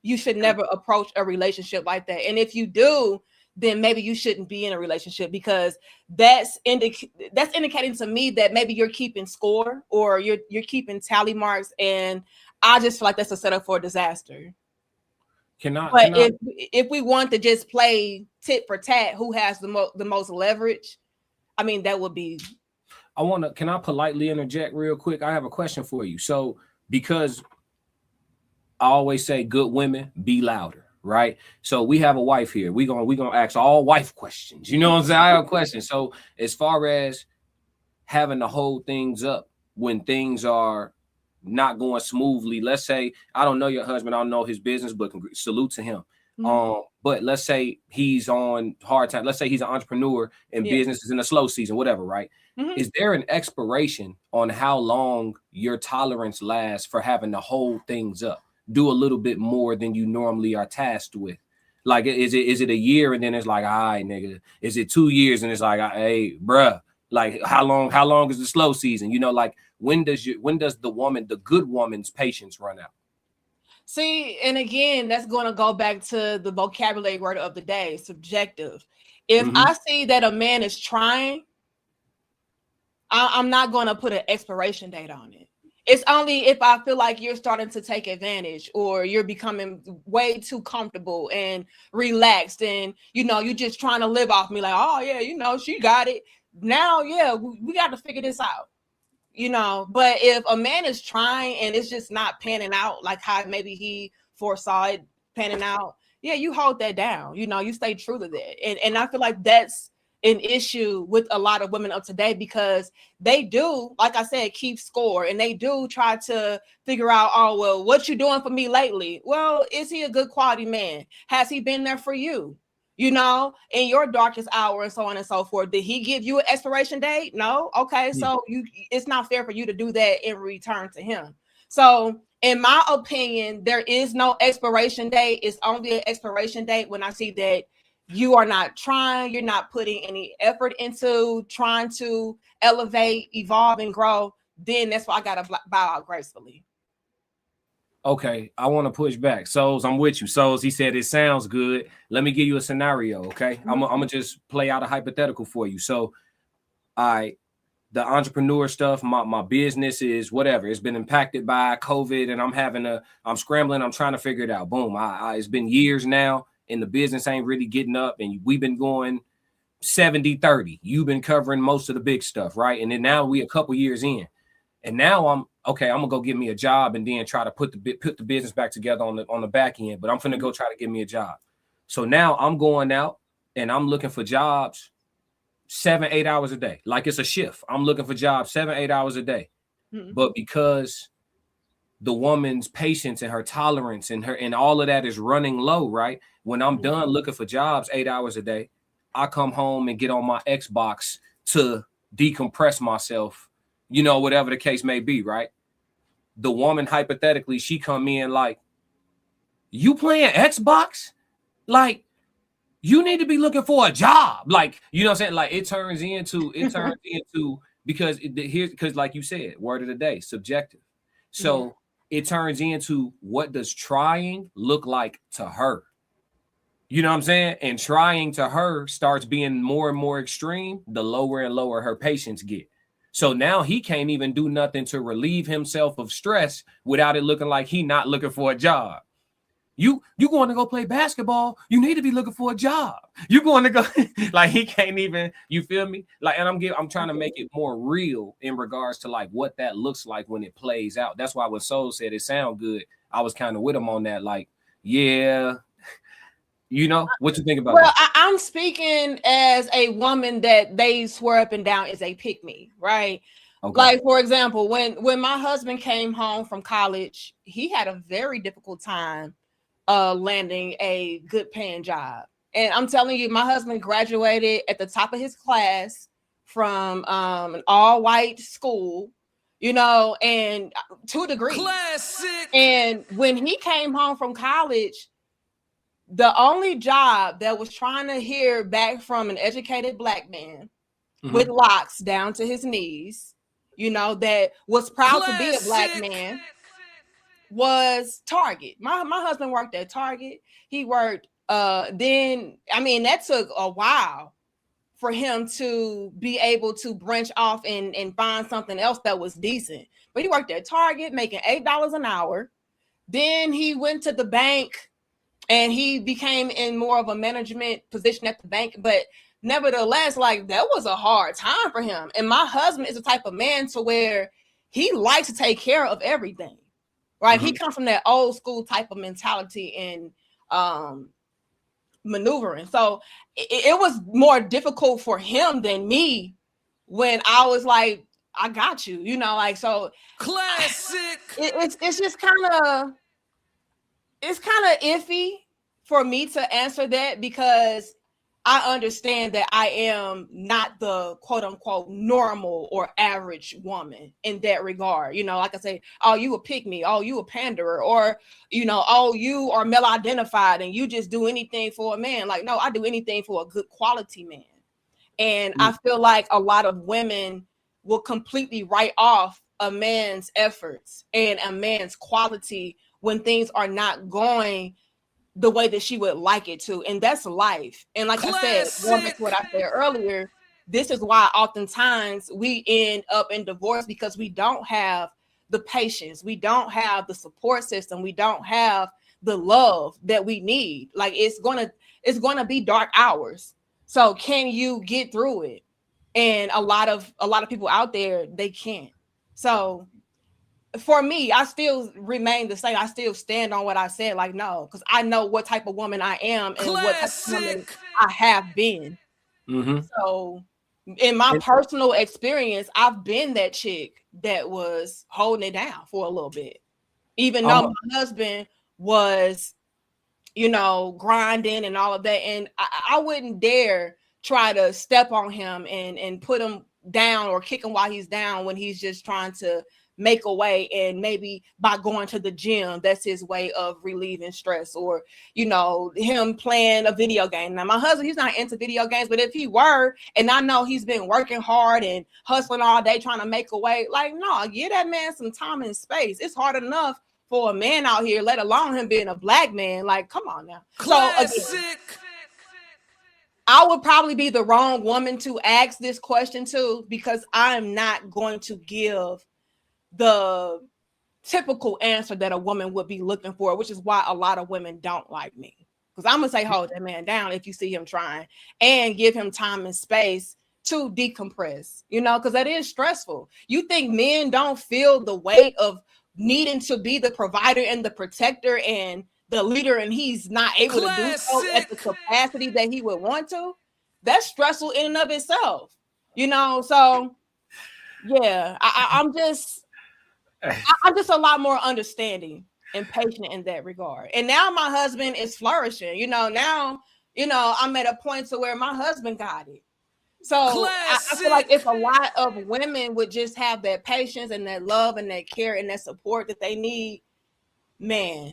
E: You should never approach a relationship like that, and if you do, then maybe you shouldn't be in a relationship, because that's indicating to me that maybe you're keeping score or you're keeping tally marks, and I just feel like that's a setup for a disaster. If we want to just play tit for tat, who has the most leverage, I mean, that would be.
C: Can I politely interject real quick? I have a question for you. So, because I always say good women be louder, right? So we have a wife here. We're gonna ask all wife questions. You know what I'm saying? I have a question. So as far as having to hold things up when things are not going smoothly, let's say I don't know your husband, I don't know his business, but salute to him. But let's say he's on hard time. Let's say he's an entrepreneur and business is in a slow season, whatever, right? Is there an expiration on how long your tolerance lasts for having to hold things up, do a little bit more than you normally are tasked with? Like, is it a year and then it's like, all right, nigga? Is it 2 years and it's like, hey, bruh, like how long is the slow season? You know, like when does the good woman's patience run out?
E: See, and again, that's going to go back to the vocabulary word of the day, subjective. If I see that a man is trying, I'm not going to put an expiration date on it. It's only if I feel like you're starting to take advantage or you're becoming way too comfortable and relaxed, and you're just trying to live off me, like, oh yeah, she got it. Now, yeah, we got to figure this out. But if a man is trying and it's just not panning out like how maybe he foresaw it panning out, yeah, you hold that down. You stay true to that. And I feel like that's an issue with a lot of women of today, because they do, like I said, keep score, and they do try to figure out, oh, well, what you doing for me lately? Well, is he a good quality man? Has he been there for you? In your darkest hour and so on and so forth. Did he give you an expiration date? No. Okay. So it's not fair for you to do that in return to him. So in my opinion, there is no expiration date. It's only an expiration date when I see that you are not trying, you're not putting any effort into trying to elevate, evolve, and grow. Then that's why I gotta bow out gracefully.
C: Okay, I want to push back. Souls, I'm with you. Souls, he said it sounds good. Let me give you a scenario, okay? I'm gonna just play out a hypothetical for you. So, the entrepreneur stuff, my business is whatever. It's been impacted by COVID, and I'm scrambling. I'm trying to figure it out. Boom. It's been years now, and the business ain't really getting up, and we've been going 70-30. You've been covering most of the big stuff, right? And then now we a couple years in. And now I'm gonna go get me a job and then try to put the business back together on the back end. But I'm finna go try to get me a job. So now I'm going out and I'm looking for jobs 7-8 hours a day. Like it's a shift. I'm looking for jobs 7-8 hours a day. But because the woman's patience and her tolerance and all of that is running low, right? When I'm done looking for jobs 8 hours a day, I come home and get on my Xbox to decompress myself, you know, whatever the case may be, right? The woman, hypothetically, she come in like, you playing Xbox? Like, you need to be looking for a job. Like, you know what I'm saying? Like, it turns into because like you said, word of the day, subjective. So it turns into, what does trying look like to her? You know what I'm saying? And trying to her starts being more and more extreme, the lower and lower her patience get. So now he can't even do nothing to relieve himself of stress without it looking like he not looking for a job. You going to go play basketball, you need to be looking for a job. You going to go like he can't even, you feel me? Like, and I'm trying to make it more real in regards to like what that looks like when it plays out. That's why when Soul said it sound good, I was kind of with him on that. Like, yeah, you know, what you think about that?
E: I'm speaking as a woman that they swear up and down is a pick me, right? Okay. Like, for example, when my husband came home from college, he had a very difficult time landing a good paying job. And I'm telling you, my husband graduated at the top of his class from an all-white school, you know, and 2 degrees. Classic. And when he came home from college, the only job that was trying to hear back from an educated Black man with locks down to his knees, you know, that was proud to be a Black man, was Target. My husband worked at Target. He worked then, I mean, that took a while for him to be able to branch off and find something else that was decent. But he worked at Target making $8 an hour. Then he went to the bank and he became in more of a management position at the bank. But nevertheless, like, that was a hard time for him. And my husband is the type of man to where he likes to take care of everything, right? He comes from that old school type of mentality and maneuvering. So it was more difficult for him than me when I was like, I got you, you know, like, so classic. It's just it's kind of iffy for me to answer that, because I understand that I am not the quote unquote normal or average woman in that regard. You know, like I say, oh, you a pick me, oh, you a panderer, or, you know, oh, you are male identified and you just do anything for a man. Like, no, I do anything for a good quality man. And I feel like a lot of women will completely write off a man's efforts and a man's quality when things are not going the way that she would like it to. And that's life. And like I said, going back to what I said earlier, this is why oftentimes we end up in divorce, because we don't have the patience, we don't have the support system, we don't have the love that we need. Like, it's gonna be dark hours. So can you get through it? And a lot of people out there, they can't. So for me, I still remain the same. I still stand on what I said. Like, no, because I know what type of woman I am and what type of woman I have been. So in my personal experience, I've been that chick that was holding it down for a little bit, even though my husband was, you know, grinding and all of that. And I wouldn't dare try to step on him and put him down or kick him while he's down when he's just trying to make a way, and maybe by going to the gym, that's his way of relieving stress, or, you know, him playing a video game. Now, my husband, he's not into video games, but if he were, and I know he's been working hard and hustling all day trying to make a way, like, no, give that man some time and space. It's hard enough for a man out here, let alone him being a Black man. Like, come on now. Classic. So again, I would probably be the wrong woman to ask this question to, because I'm not going to give the typical answer that a woman would be looking for, which is why a lot of women don't like me. Because I'm gonna say, hold that man down if you see him trying, and give him time and space to decompress, you know, because that is stressful. You think men don't feel the weight of needing to be the provider and the protector and the leader, and he's not able to do so at the capacity that he would want to? That's stressful in and of itself, you know. So yeah, I'm just a lot more understanding and patient in that regard. And now my husband is flourishing, you know. Now, you know, I'm at a point to where my husband got it. So I feel like if a lot of women would just have that patience and that love and that care and that support that they need, man,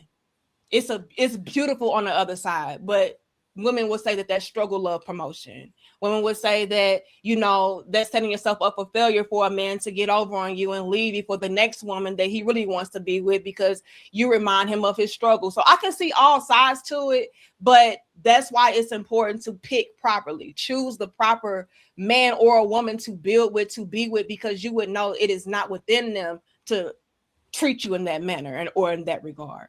E: it's beautiful on the other side. But women would say that struggle love promotion. Women would say that, you know, that's setting yourself up for failure for a man to get over on you and leave you for the next woman that he really wants to be with because you remind him of his struggle. So I can see all sides to it, but that's why it's important to pick properly. Choose the proper man or a woman to build with, to be with, because you would know it is not within them to treat you in that manner or in that regard.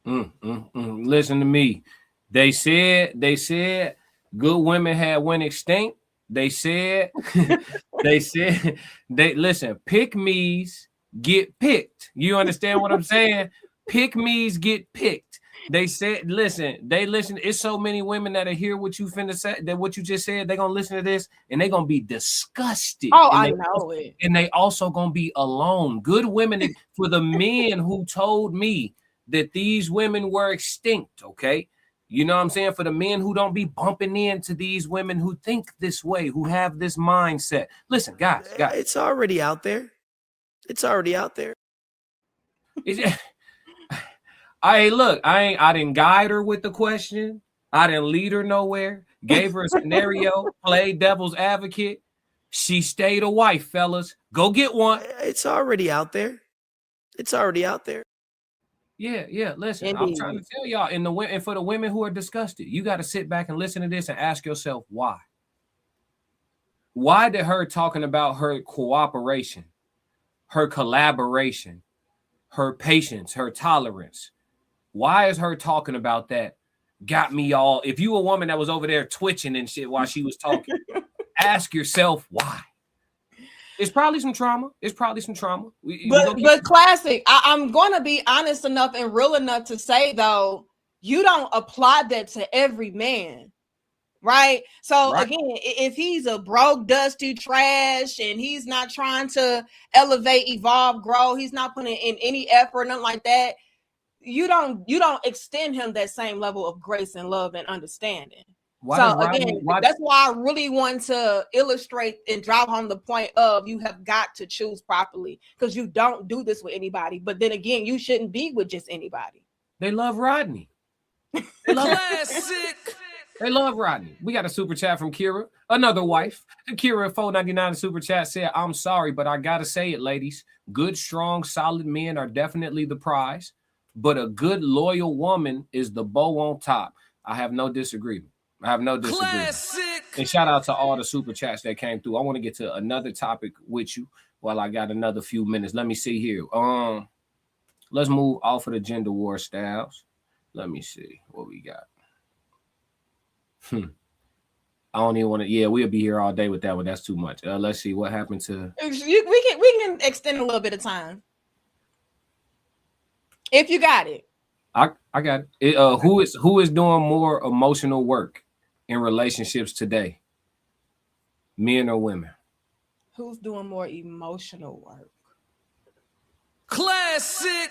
C: Listen to me. They said good women went extinct. They said listen, pick me's get picked. You understand what I'm saying? Pick me's get picked. They said, listen. It's so many women that hear what you finna say, that what you just said, they're gonna listen to this and they're gonna be disgusted.
E: Oh, I know it.
C: And they also gonna be alone. Good women, for the men who told me that these women were extinct, okay? You know what I'm saying? For the men who don't be bumping into these women who think this way, who have this mindset. Listen, guys.
L: It's already out there. It's already out there.
C: I didn't guide her with the question. I didn't lead her nowhere. Gave her a scenario, played devil's advocate. She stayed a wife, fellas. Go get one.
L: It's already out there. It's already out there.
C: Yeah. Listen,
E: Indeed.
C: I'm trying to tell y'all, and for the women who are disgusted, you got to sit back and listen to this and ask yourself why. Why did her talking about her cooperation, her collaboration, her patience, her tolerance? Why is her talking about that? Got me all. If you a woman that was over there twitching and shit while she was talking, ask yourself why. It's probably some trauma. But
E: classic. I'm going to be honest enough and real enough to say, though, you don't apply that to every man, right? So, again, if he's a broke, dusty trash and he's not trying to elevate, evolve, grow, he's not putting in any effort, nothing like that, you don't extend him that same level of grace and love and understanding. That's why I really want to illustrate and drive home the point of you have got to choose properly, because you don't do this with anybody. But then again, you shouldn't be with just anybody.
C: They love Rodney. They love Rodney. We got a super chat from Kira, another wife. Kira, $4.99 super chat said, "I'm sorry, but I gotta say it, ladies. Good, strong, solid men are definitely the prize, but a good, loyal woman is the bow on top." I have no disagreement. Classic. And shout out to all the super chats that came through. I want to get to another topic with you while I got another few minutes. Let me see here. Let's move off of the gender war styles. Let me see what we got. I don't even want to. Yeah, we'll be here all day with that one. That's too much. Let's see what happened to.
E: We can extend a little bit of time if you got it.
C: I got it. Who is doing more emotional work in relationships today? Men or women?
E: Who's doing more emotional work?
B: Classic.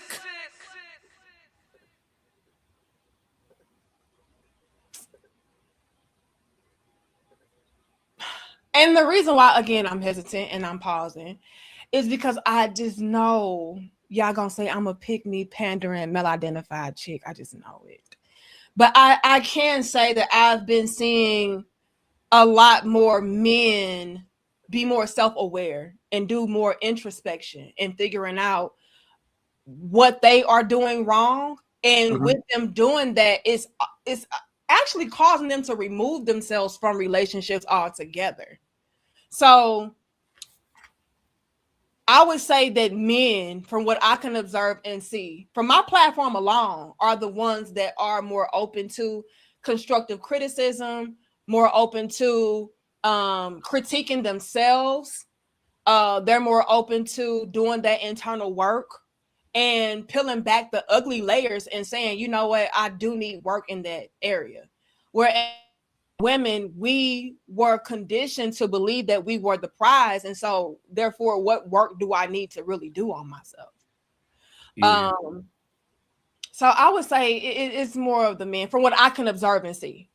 E: And the reason why, again, I'm hesitant and I'm pausing is because I just know y'all gonna say I'm a pick-me, pandering, male-identified chick. I just know it. But I can say that I've been seeing a lot more men be more self-aware and do more introspection and figuring out what they are doing wrong. And with them doing that, it's actually causing them to remove themselves from relationships altogether. So I would say that men, from what I can observe and see from my platform alone, are the ones that are more open to constructive criticism, more open to critiquing themselves. They're more open to doing that internal work and peeling back the ugly layers and saying, you know what, I do need work in that area. Whereas women, we were conditioned to believe that we were the prize. And so therefore, what work do I need to really do on myself?
C: Yeah.
E: So I would say it's more of the men from what I can observe and see.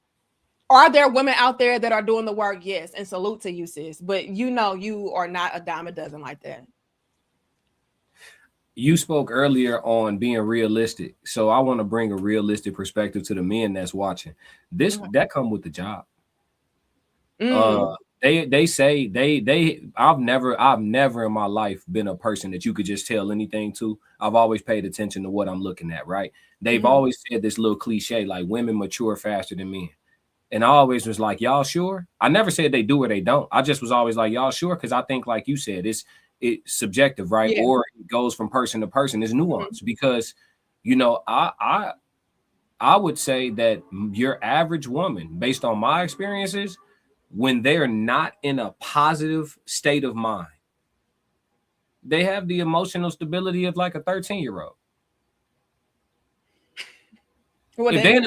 E: Are there women out there that are doing the work? Yes. And salute to you, sis. But you know, you are not a dime a dozen like that.
C: You spoke earlier on being realistic. So I want to bring a realistic perspective to the men that's watching. That come with the job. They say I've never in my life been a person that you could just tell anything to. I've always paid attention to what I'm looking at, right? They've always said this little cliche, like women mature faster than men. And I always was like, y'all sure? I never said they do or they don't. I just was always like, y'all sure? Because I think, like you said, it's subjective, right? Yeah. Or it goes from person to person. It's nuanced because, you know, I would say that your average woman, based on my experiences, when they're not in a positive state of mind, they have the emotional stability of like a 13-year-old. If they're in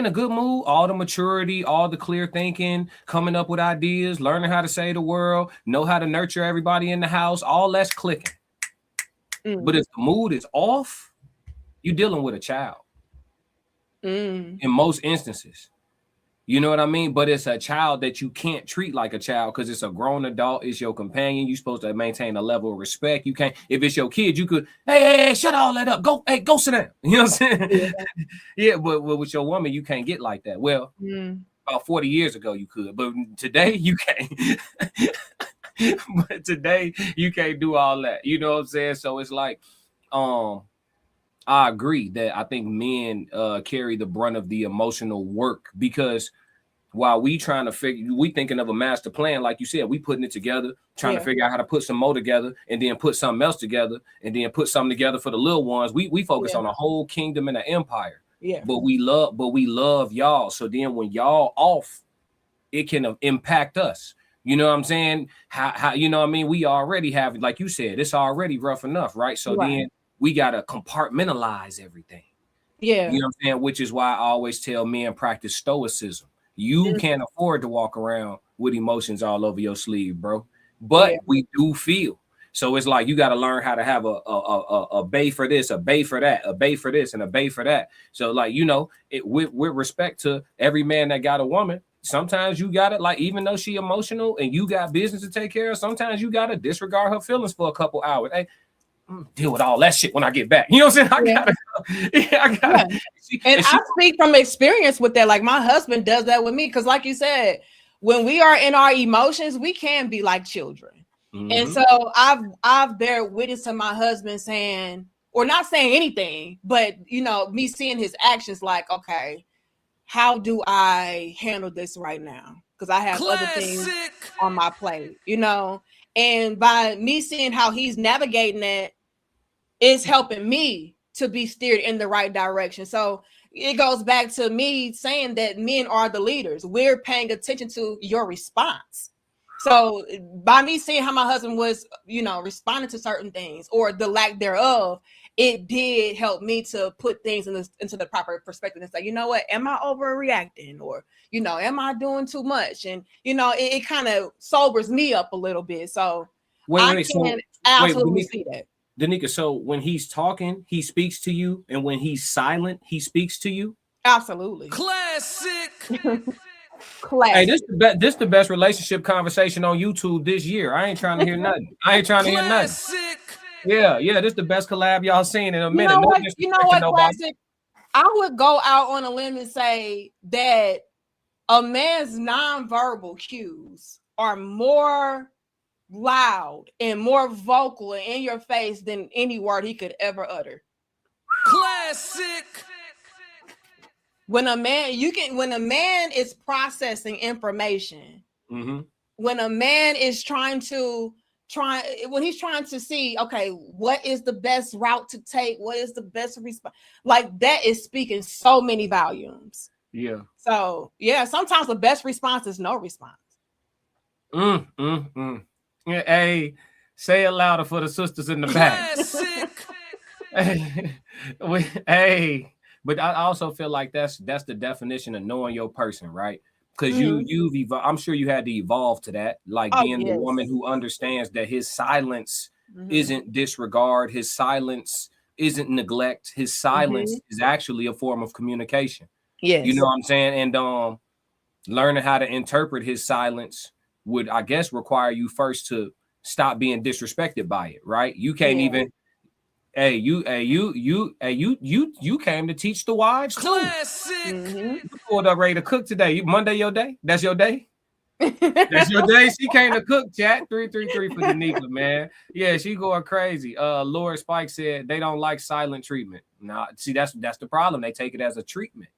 C: a good mood, all the maturity, all the clear thinking, coming up with ideas, learning how to save the world, know how to nurture everybody in the house, all that's clicking. But if the mood is off, you're dealing with a child. In most instances. You know what I mean? But it's a child that you can't treat like a child because it's a grown adult. It's your companion. You're supposed to maintain a level of respect. You can't. If it's your kid, you could, hey, shut all that up. Go sit down. You know what I'm saying? Yeah, but with your woman, you can't get like that. Well, about 40 years ago, you could. But today, you can't. But today, you can't do all that. You know what I'm saying? So it's like, I agree that I think men carry the brunt of the emotional work because while we thinking of a master plan, like you said, we putting it together, trying to figure out how to put some more together and then put something else together and then put something together for the little ones. We focus on a whole kingdom and an empire. Yeah. But we love y'all. So then when y'all off, it can impact us. You know what I'm saying? How you know what I mean? We already have, like you said, it's already rough enough, right? So then we got to compartmentalize everything. Yeah. You know what I'm saying? Which is why I always tell men practice stoicism. You can't afford to walk around with emotions all over your sleeve, bro. But we do feel. So it's like you got to learn how to have a bay for this, a bay for that, a bay for this, and a bay for that. So like, you know, with respect to every man that got a woman, sometimes you got to, like, even though she emotional and you got business to take care of, sometimes you got to disregard her feelings for a couple hours. Hey, deal with all that shit when I get back. You know what I'm saying? I gotta.
E: And I speak from experience with that. Like my husband does that with me because, like you said, when we are in our emotions, we can be like children. And so I've bear witness to my husband saying, or not saying anything, but you know, me seeing his actions. Like, okay, how do I handle this right now? Because I have other things on my plate, you know. And by me seeing how he's navigating it, it's helping me to be steered in the right direction. So it goes back to me saying that men are the leaders. We're paying attention to your response. So by me seeing how my husband was, you know, responding to certain things or the lack thereof, it did help me to put things into the proper perspective and say, you know what, am I overreacting? Or, you know, am I doing too much? And, you know, it kind of sobers me up a little bit. So I can absolutely see that.
C: Danica, so when he's talking, he speaks to you, and when he's silent, he speaks to you?
E: Absolutely.
B: Classic.
C: Hey, this the best relationship conversation on YouTube this year. I ain't trying to hear nothing. Yeah, this the best collab y'all seen in a minute.
E: You know what, Classic? I would go out on a limb and say that a man's nonverbal cues are more loud and more vocal and in your face than any word he could ever utter.
B: Classic.
E: When a man is processing information, when a man is trying to see, okay, what is the best route to take? What is the best response? Like that is speaking so many volumes.
C: Yeah.
E: So yeah, sometimes the best response is no response.
C: Yeah, hey, say it louder for the sisters in the back. Hey, but I also feel like that's the definition of knowing your person, right? Because you've evolved. I'm sure you had to evolve to that, like being the woman who understands that his silence isn't disregard, his silence isn't neglect, his silence is actually a form of communication.
E: Yes.
C: You know what I'm saying? And learning how to interpret his silence would, I guess, require you first to stop being disrespected by it, right? You can't even. You came to teach the wives too. You pulled up ready to cook today. Monday your day? That's your day? That's your day. She came to cook, chat. 333 for Danica, man. Yeah, she going crazy. Lord Spike said they don't like silent treatment. Nah, see, that's the problem. They take it as a treatment.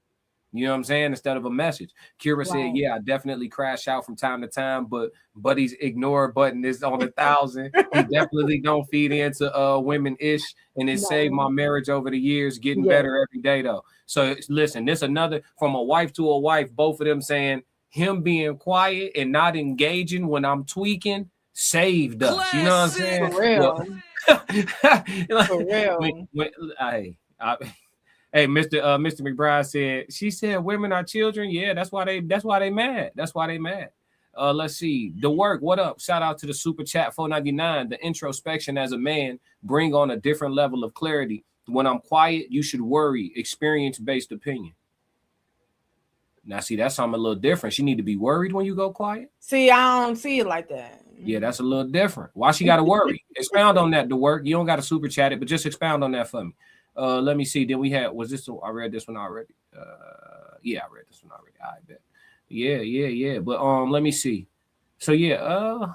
C: You know what I'm saying? Instead of a message. Kira said, yeah, I definitely crash out from time to time, but Buddy's ignore button is on 1,000. He definitely don't feed into women-ish, and it saved my marriage over the years, getting better every day, though. So listen, this another, from a wife to a wife, both of them saying him being quiet and not engaging when I'm tweaking saved us. You know what I'm saying?
E: For real. For real.
C: Hey, Mr. McBride said, she said women are children. Yeah, that's why they mad. That's why they mad. Let's see. The work, what up? Shout out to the super chat 499. The introspection as a man bring on a different level of clarity. When I'm quiet, you should worry. Experience-based opinion. Now, see, that's something a little different. She need to be worried when you go quiet.
E: See, I don't see it like that.
C: Yeah, that's a little different. Why she got to worry? Expound on that, the work. You don't got to super chat it, but just expound on that for me. Let me see. Then we had, was this, I read this one already. Yeah, I read this one already. I bet. Yeah. But let me see. So yeah,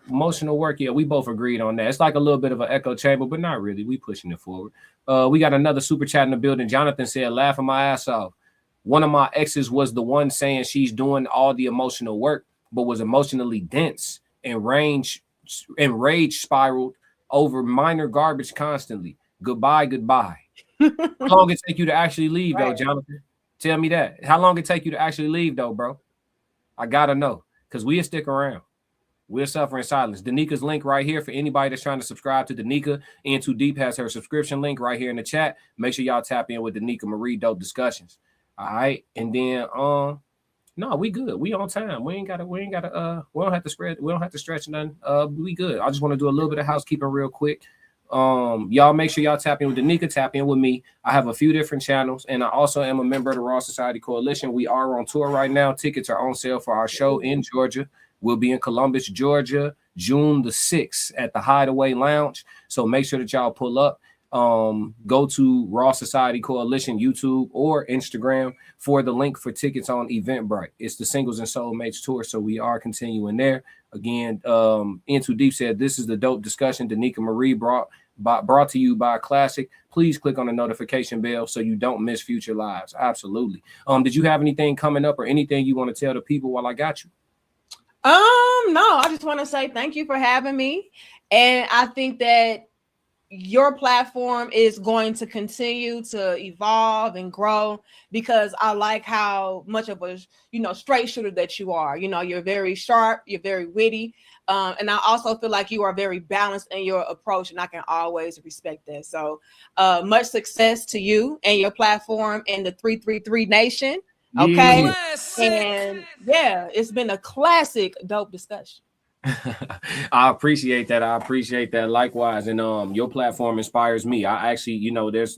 C: emotional work. Yeah, we both agreed on that. It's like a little bit of an echo chamber, but not really. We pushing it forward. We got another super chat in the building. Jonathan said, laughing my ass off. One of my exes was the one saying she's doing all the emotional work, but was emotionally dense and rage spiraled over minor garbage constantly. Goodbye. How long it take you to actually leave, though, Jonathan? Tell me that. How long it take you to actually leave, though, bro? I gotta know, because we'll stick around. We'll suffer in silence. Danica's link right here for anybody that's trying to subscribe to Danica. In Too Deep has her subscription link right here in the chat. Make sure y'all tap in with Danica Marie Dope Discussions. All right, and then no, we good. We on time. We don't have to stretch nothing. We good. I just want to do a little bit of housekeeping real quick. Y'all make sure y'all tap in with Danica, tap in with me. I have a few different channels, and I also am a member of the Raw Society Coalition. We are on tour right now. Tickets are on sale for our show in Georgia. We'll be in Columbus, Georgia, June the 6th at the Hideaway Lounge. So make sure that y'all pull up. Go to Raw Society Coalition YouTube or Instagram for the link for tickets on Eventbrite. It's the Singles and Soulmates tour, so we are continuing there. Again, In Too Deep said this is the dope discussion Danica Marie brought to you by Classic. Please click on the notification bell so you don't miss future lives. Absolutely. Did you have anything coming up or anything you want to tell the people while I got you?
E: No, I just want to say thank you for having me. And I think that your platform is going to continue to evolve and grow, because I like how much of a straight shooter that you are. You're very sharp, you're very witty, and I also feel like you are very balanced in your approach, and I can always respect that. So much success to you and your platform and the 333 Nation. Okay, and yeah, it's been a classic dope discussion.
C: I appreciate that. Likewise. And your platform inspires me. I actually,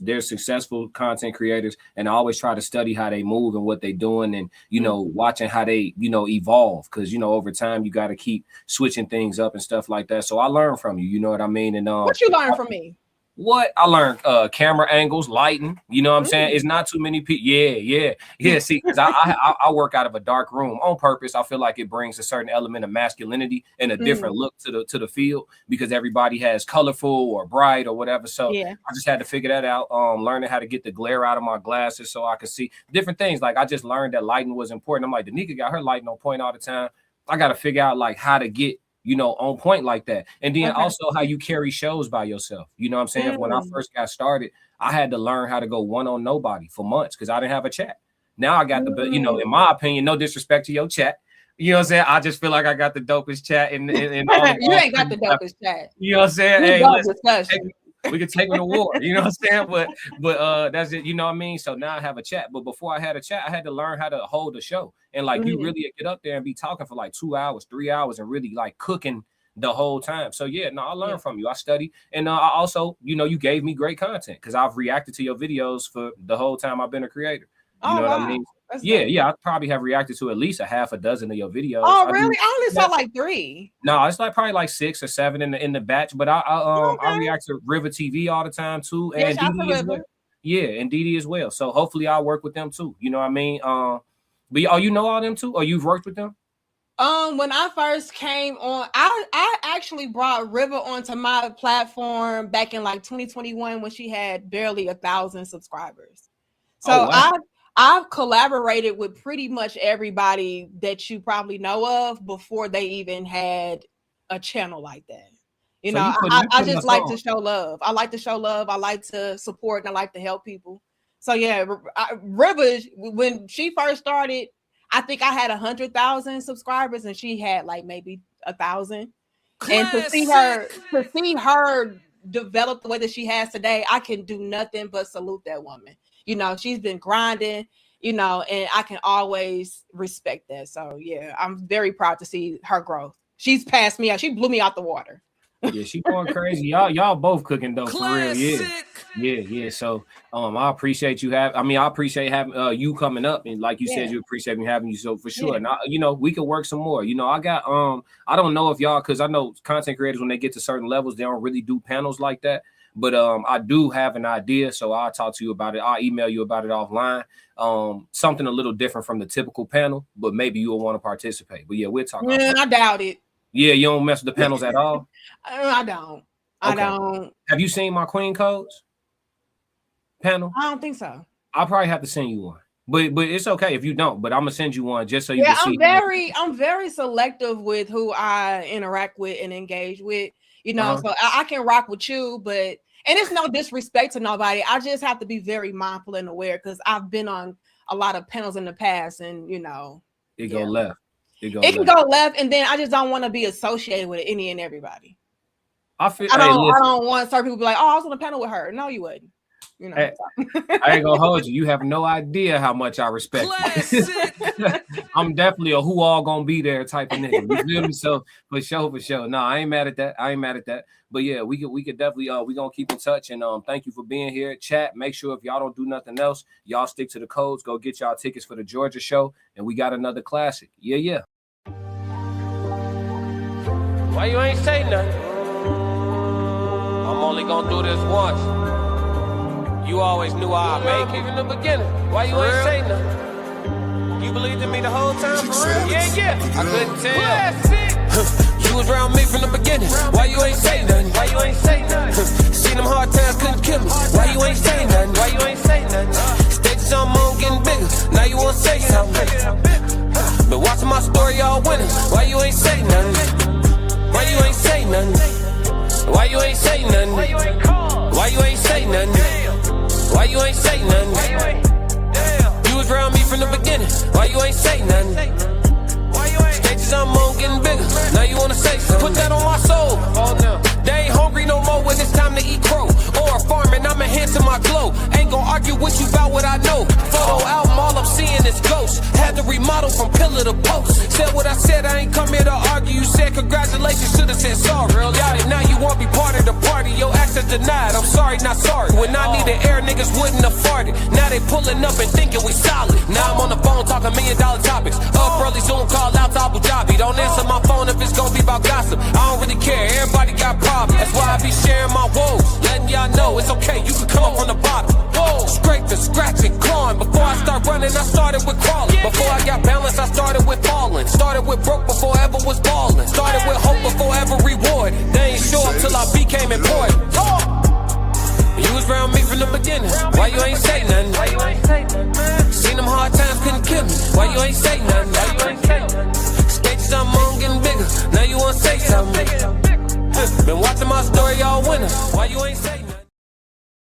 C: there's successful content creators, and I always try to study how they move and what they're doing, and watching how they evolve, because over time you got to keep switching things up and stuff like that. So I learn from you, you know what I mean? And
E: what you learn from me?
C: What I learned, camera angles, lighting, you know what I'm saying? It's not too many people. Yeah. See, because I work out of a dark room on purpose. I feel like it brings a certain element of masculinity and a different look to the field, because everybody has colorful or bright or whatever. So I just had to figure that out. Learning how to get the glare out of my glasses so I could see different things. Like I just learned that lighting was important. I'm like, Danica got her lighting on point all the time. I got to figure out like how to get on point like that. And then also how you carry shows by yourself. You know what I'm saying? When I first got started, I had to learn how to go one on nobody for months because I didn't have a chat. Now I got the, in my opinion, no disrespect to your chat, You know what I'm saying? I just feel like I got the dopest chat in all of
E: You ain't got the dopest chat.
C: You know what I'm saying?
E: We
C: Hey,
E: love
C: listen,
E: discussion.
C: we could take them to war. You know what I'm saying? But that's it. You know what I mean? So now I have a chat. But before I had a chat, I had to learn how to hold a show. And like you really get up there and be talking for like 2 hours, 3 hours, and really like cooking the whole time. So yeah, no, I learned from you. I study, and I also, you know, you gave me great content because I've reacted to your videos for the whole time I've been a creator. You know what I mean?
E: That's
C: yeah, I probably have reacted to at least a half a dozen of your videos.
E: Oh, really? I only saw like 3.
C: No, it's like probably like 6 or 7 in the batch. But I react to River TV all the time too, and DD as well. Yeah, and DD as well. So hopefully I'll work with them too. You know what I mean? But you know all them too, or you've worked with them?
E: When I first came on, I actually brought River onto my platform back in like 2021 when she had barely 1,000 subscribers. So I've collaborated with pretty much everybody that you probably know of before they even had a channel like that. You know, I just like to show love. I like to show love. I like to support, and I like to help people. So yeah, River, when she first started, I think I had 100,000 subscribers, and she had like maybe 1,000. And to see her develop the way that she has today, I can do nothing but salute that woman. You know, she's been grinding, you know, and I can always respect that. So yeah, I'm very proud to see her growth. She's passed me out. She blew me out the water.
C: Yeah, she going crazy. Y'all both cooking though, for real. Yeah. So I appreciate you I appreciate having you coming up, and like you said, you appreciate me having you. So for sure. And you know, we could work some more. You know, I got I don't know if y'all, because I know content creators, when they get to certain levels, they don't really do panels like that. But I do have an idea, so I'll talk to you about it. I'll email you about it offline. Something a little different from the typical panel, but maybe you'll want to participate. But yeah, we'll talk.
E: I doubt it.
C: Yeah, you don't mess with the panels at all?
E: I don't. I don't.
C: Have you seen my Queen Codes panel?
E: I don't think so.
C: I'll probably have to send you one. But it's okay if you don't. But I'm gonna send you one just so you can see.
E: I'm very selective with who I interact with and engage with. You know, so I can rock with you, but and it's no disrespect to nobody. I just have to be very mindful and aware because I've been on a lot of panels in the past, and you know,
C: it go left. It
E: can go left, and then I just don't want to be associated with any and everybody.
C: I
E: don't want certain people to be like, oh, I was on a panel with her. No, you wouldn't. You know,
C: hey, I ain't gonna hold you. You have no idea how much I respect you. I'm definitely a who all gonna be there type of nigga. You feel me? So for sure. No, I ain't mad at that. But yeah, we could definitely we gonna keep in touch, and thank you for being here. Chat. Make sure if y'all don't do nothing else, y'all stick to the codes. Go get y'all tickets for the Georgia show, and we got another classic. Yeah.
A: Why you ain't say nothing? I'm only gonna do this once. You always knew I'd make it. Even in the beginning. Why you ain't say nothing? You believed in me the whole time, for real? Yeah. I couldn't tell. You was around me from the beginning. Why you ain't say nothing? Seen them hard times, couldn't kill me. Why you ain't say nothing? Stages on on getting bigger. Now you wanna say something. Been watching my story all winter. Why you ain't say nothing? Why you ain't say nothing? Why you ain't say nothing? Why you ain't say nothing? Why you ain't say nothing? You was around me from the beginning. Why you ain't say nothing? Stages I'm on getting bigger. Now you wanna say something? Put that on my soul. They ain't hungry no more when it's time to eat crow. Or farming, I'm enhancing my glow. Ain't gon' argue with you about what I know. Photo album, all I'm seeing is ghosts. Had to remodel from pillar to post. Said what I said, I ain't come here to argue. You said congratulations, should've said sorry. Got it, now you won't be part of the party. Your access denied, I'm sorry, not sorry. When I needed air, niggas wouldn't afford it. Now they pulling up and thinking we solid. Now I'm on the phone talking $1 million topics. Up early, Zoom call out to Abu Dhabi. Don't answer my phone if it's gon' be about gossip. I don't really care, everybody got problems. That's why I be sharing my woes. Letting y'all know it's okay, you can come up from the bottom. Whoa. Scraping, scratching, clawing. Before I start running, I started with crawling. Before I got balance, I started with falling. Started with broke before I ever was balling. Started with hope before ever reward. They ain't show up till I became important. You was around me from the beginning. Why you ain't say nothing? Seen them hard times, couldn't kill me. Why you ain't say nothing? Stages I'm on getting bigger. Now you wanna say something? Been watching my story all winter. Why you ain't say nothing?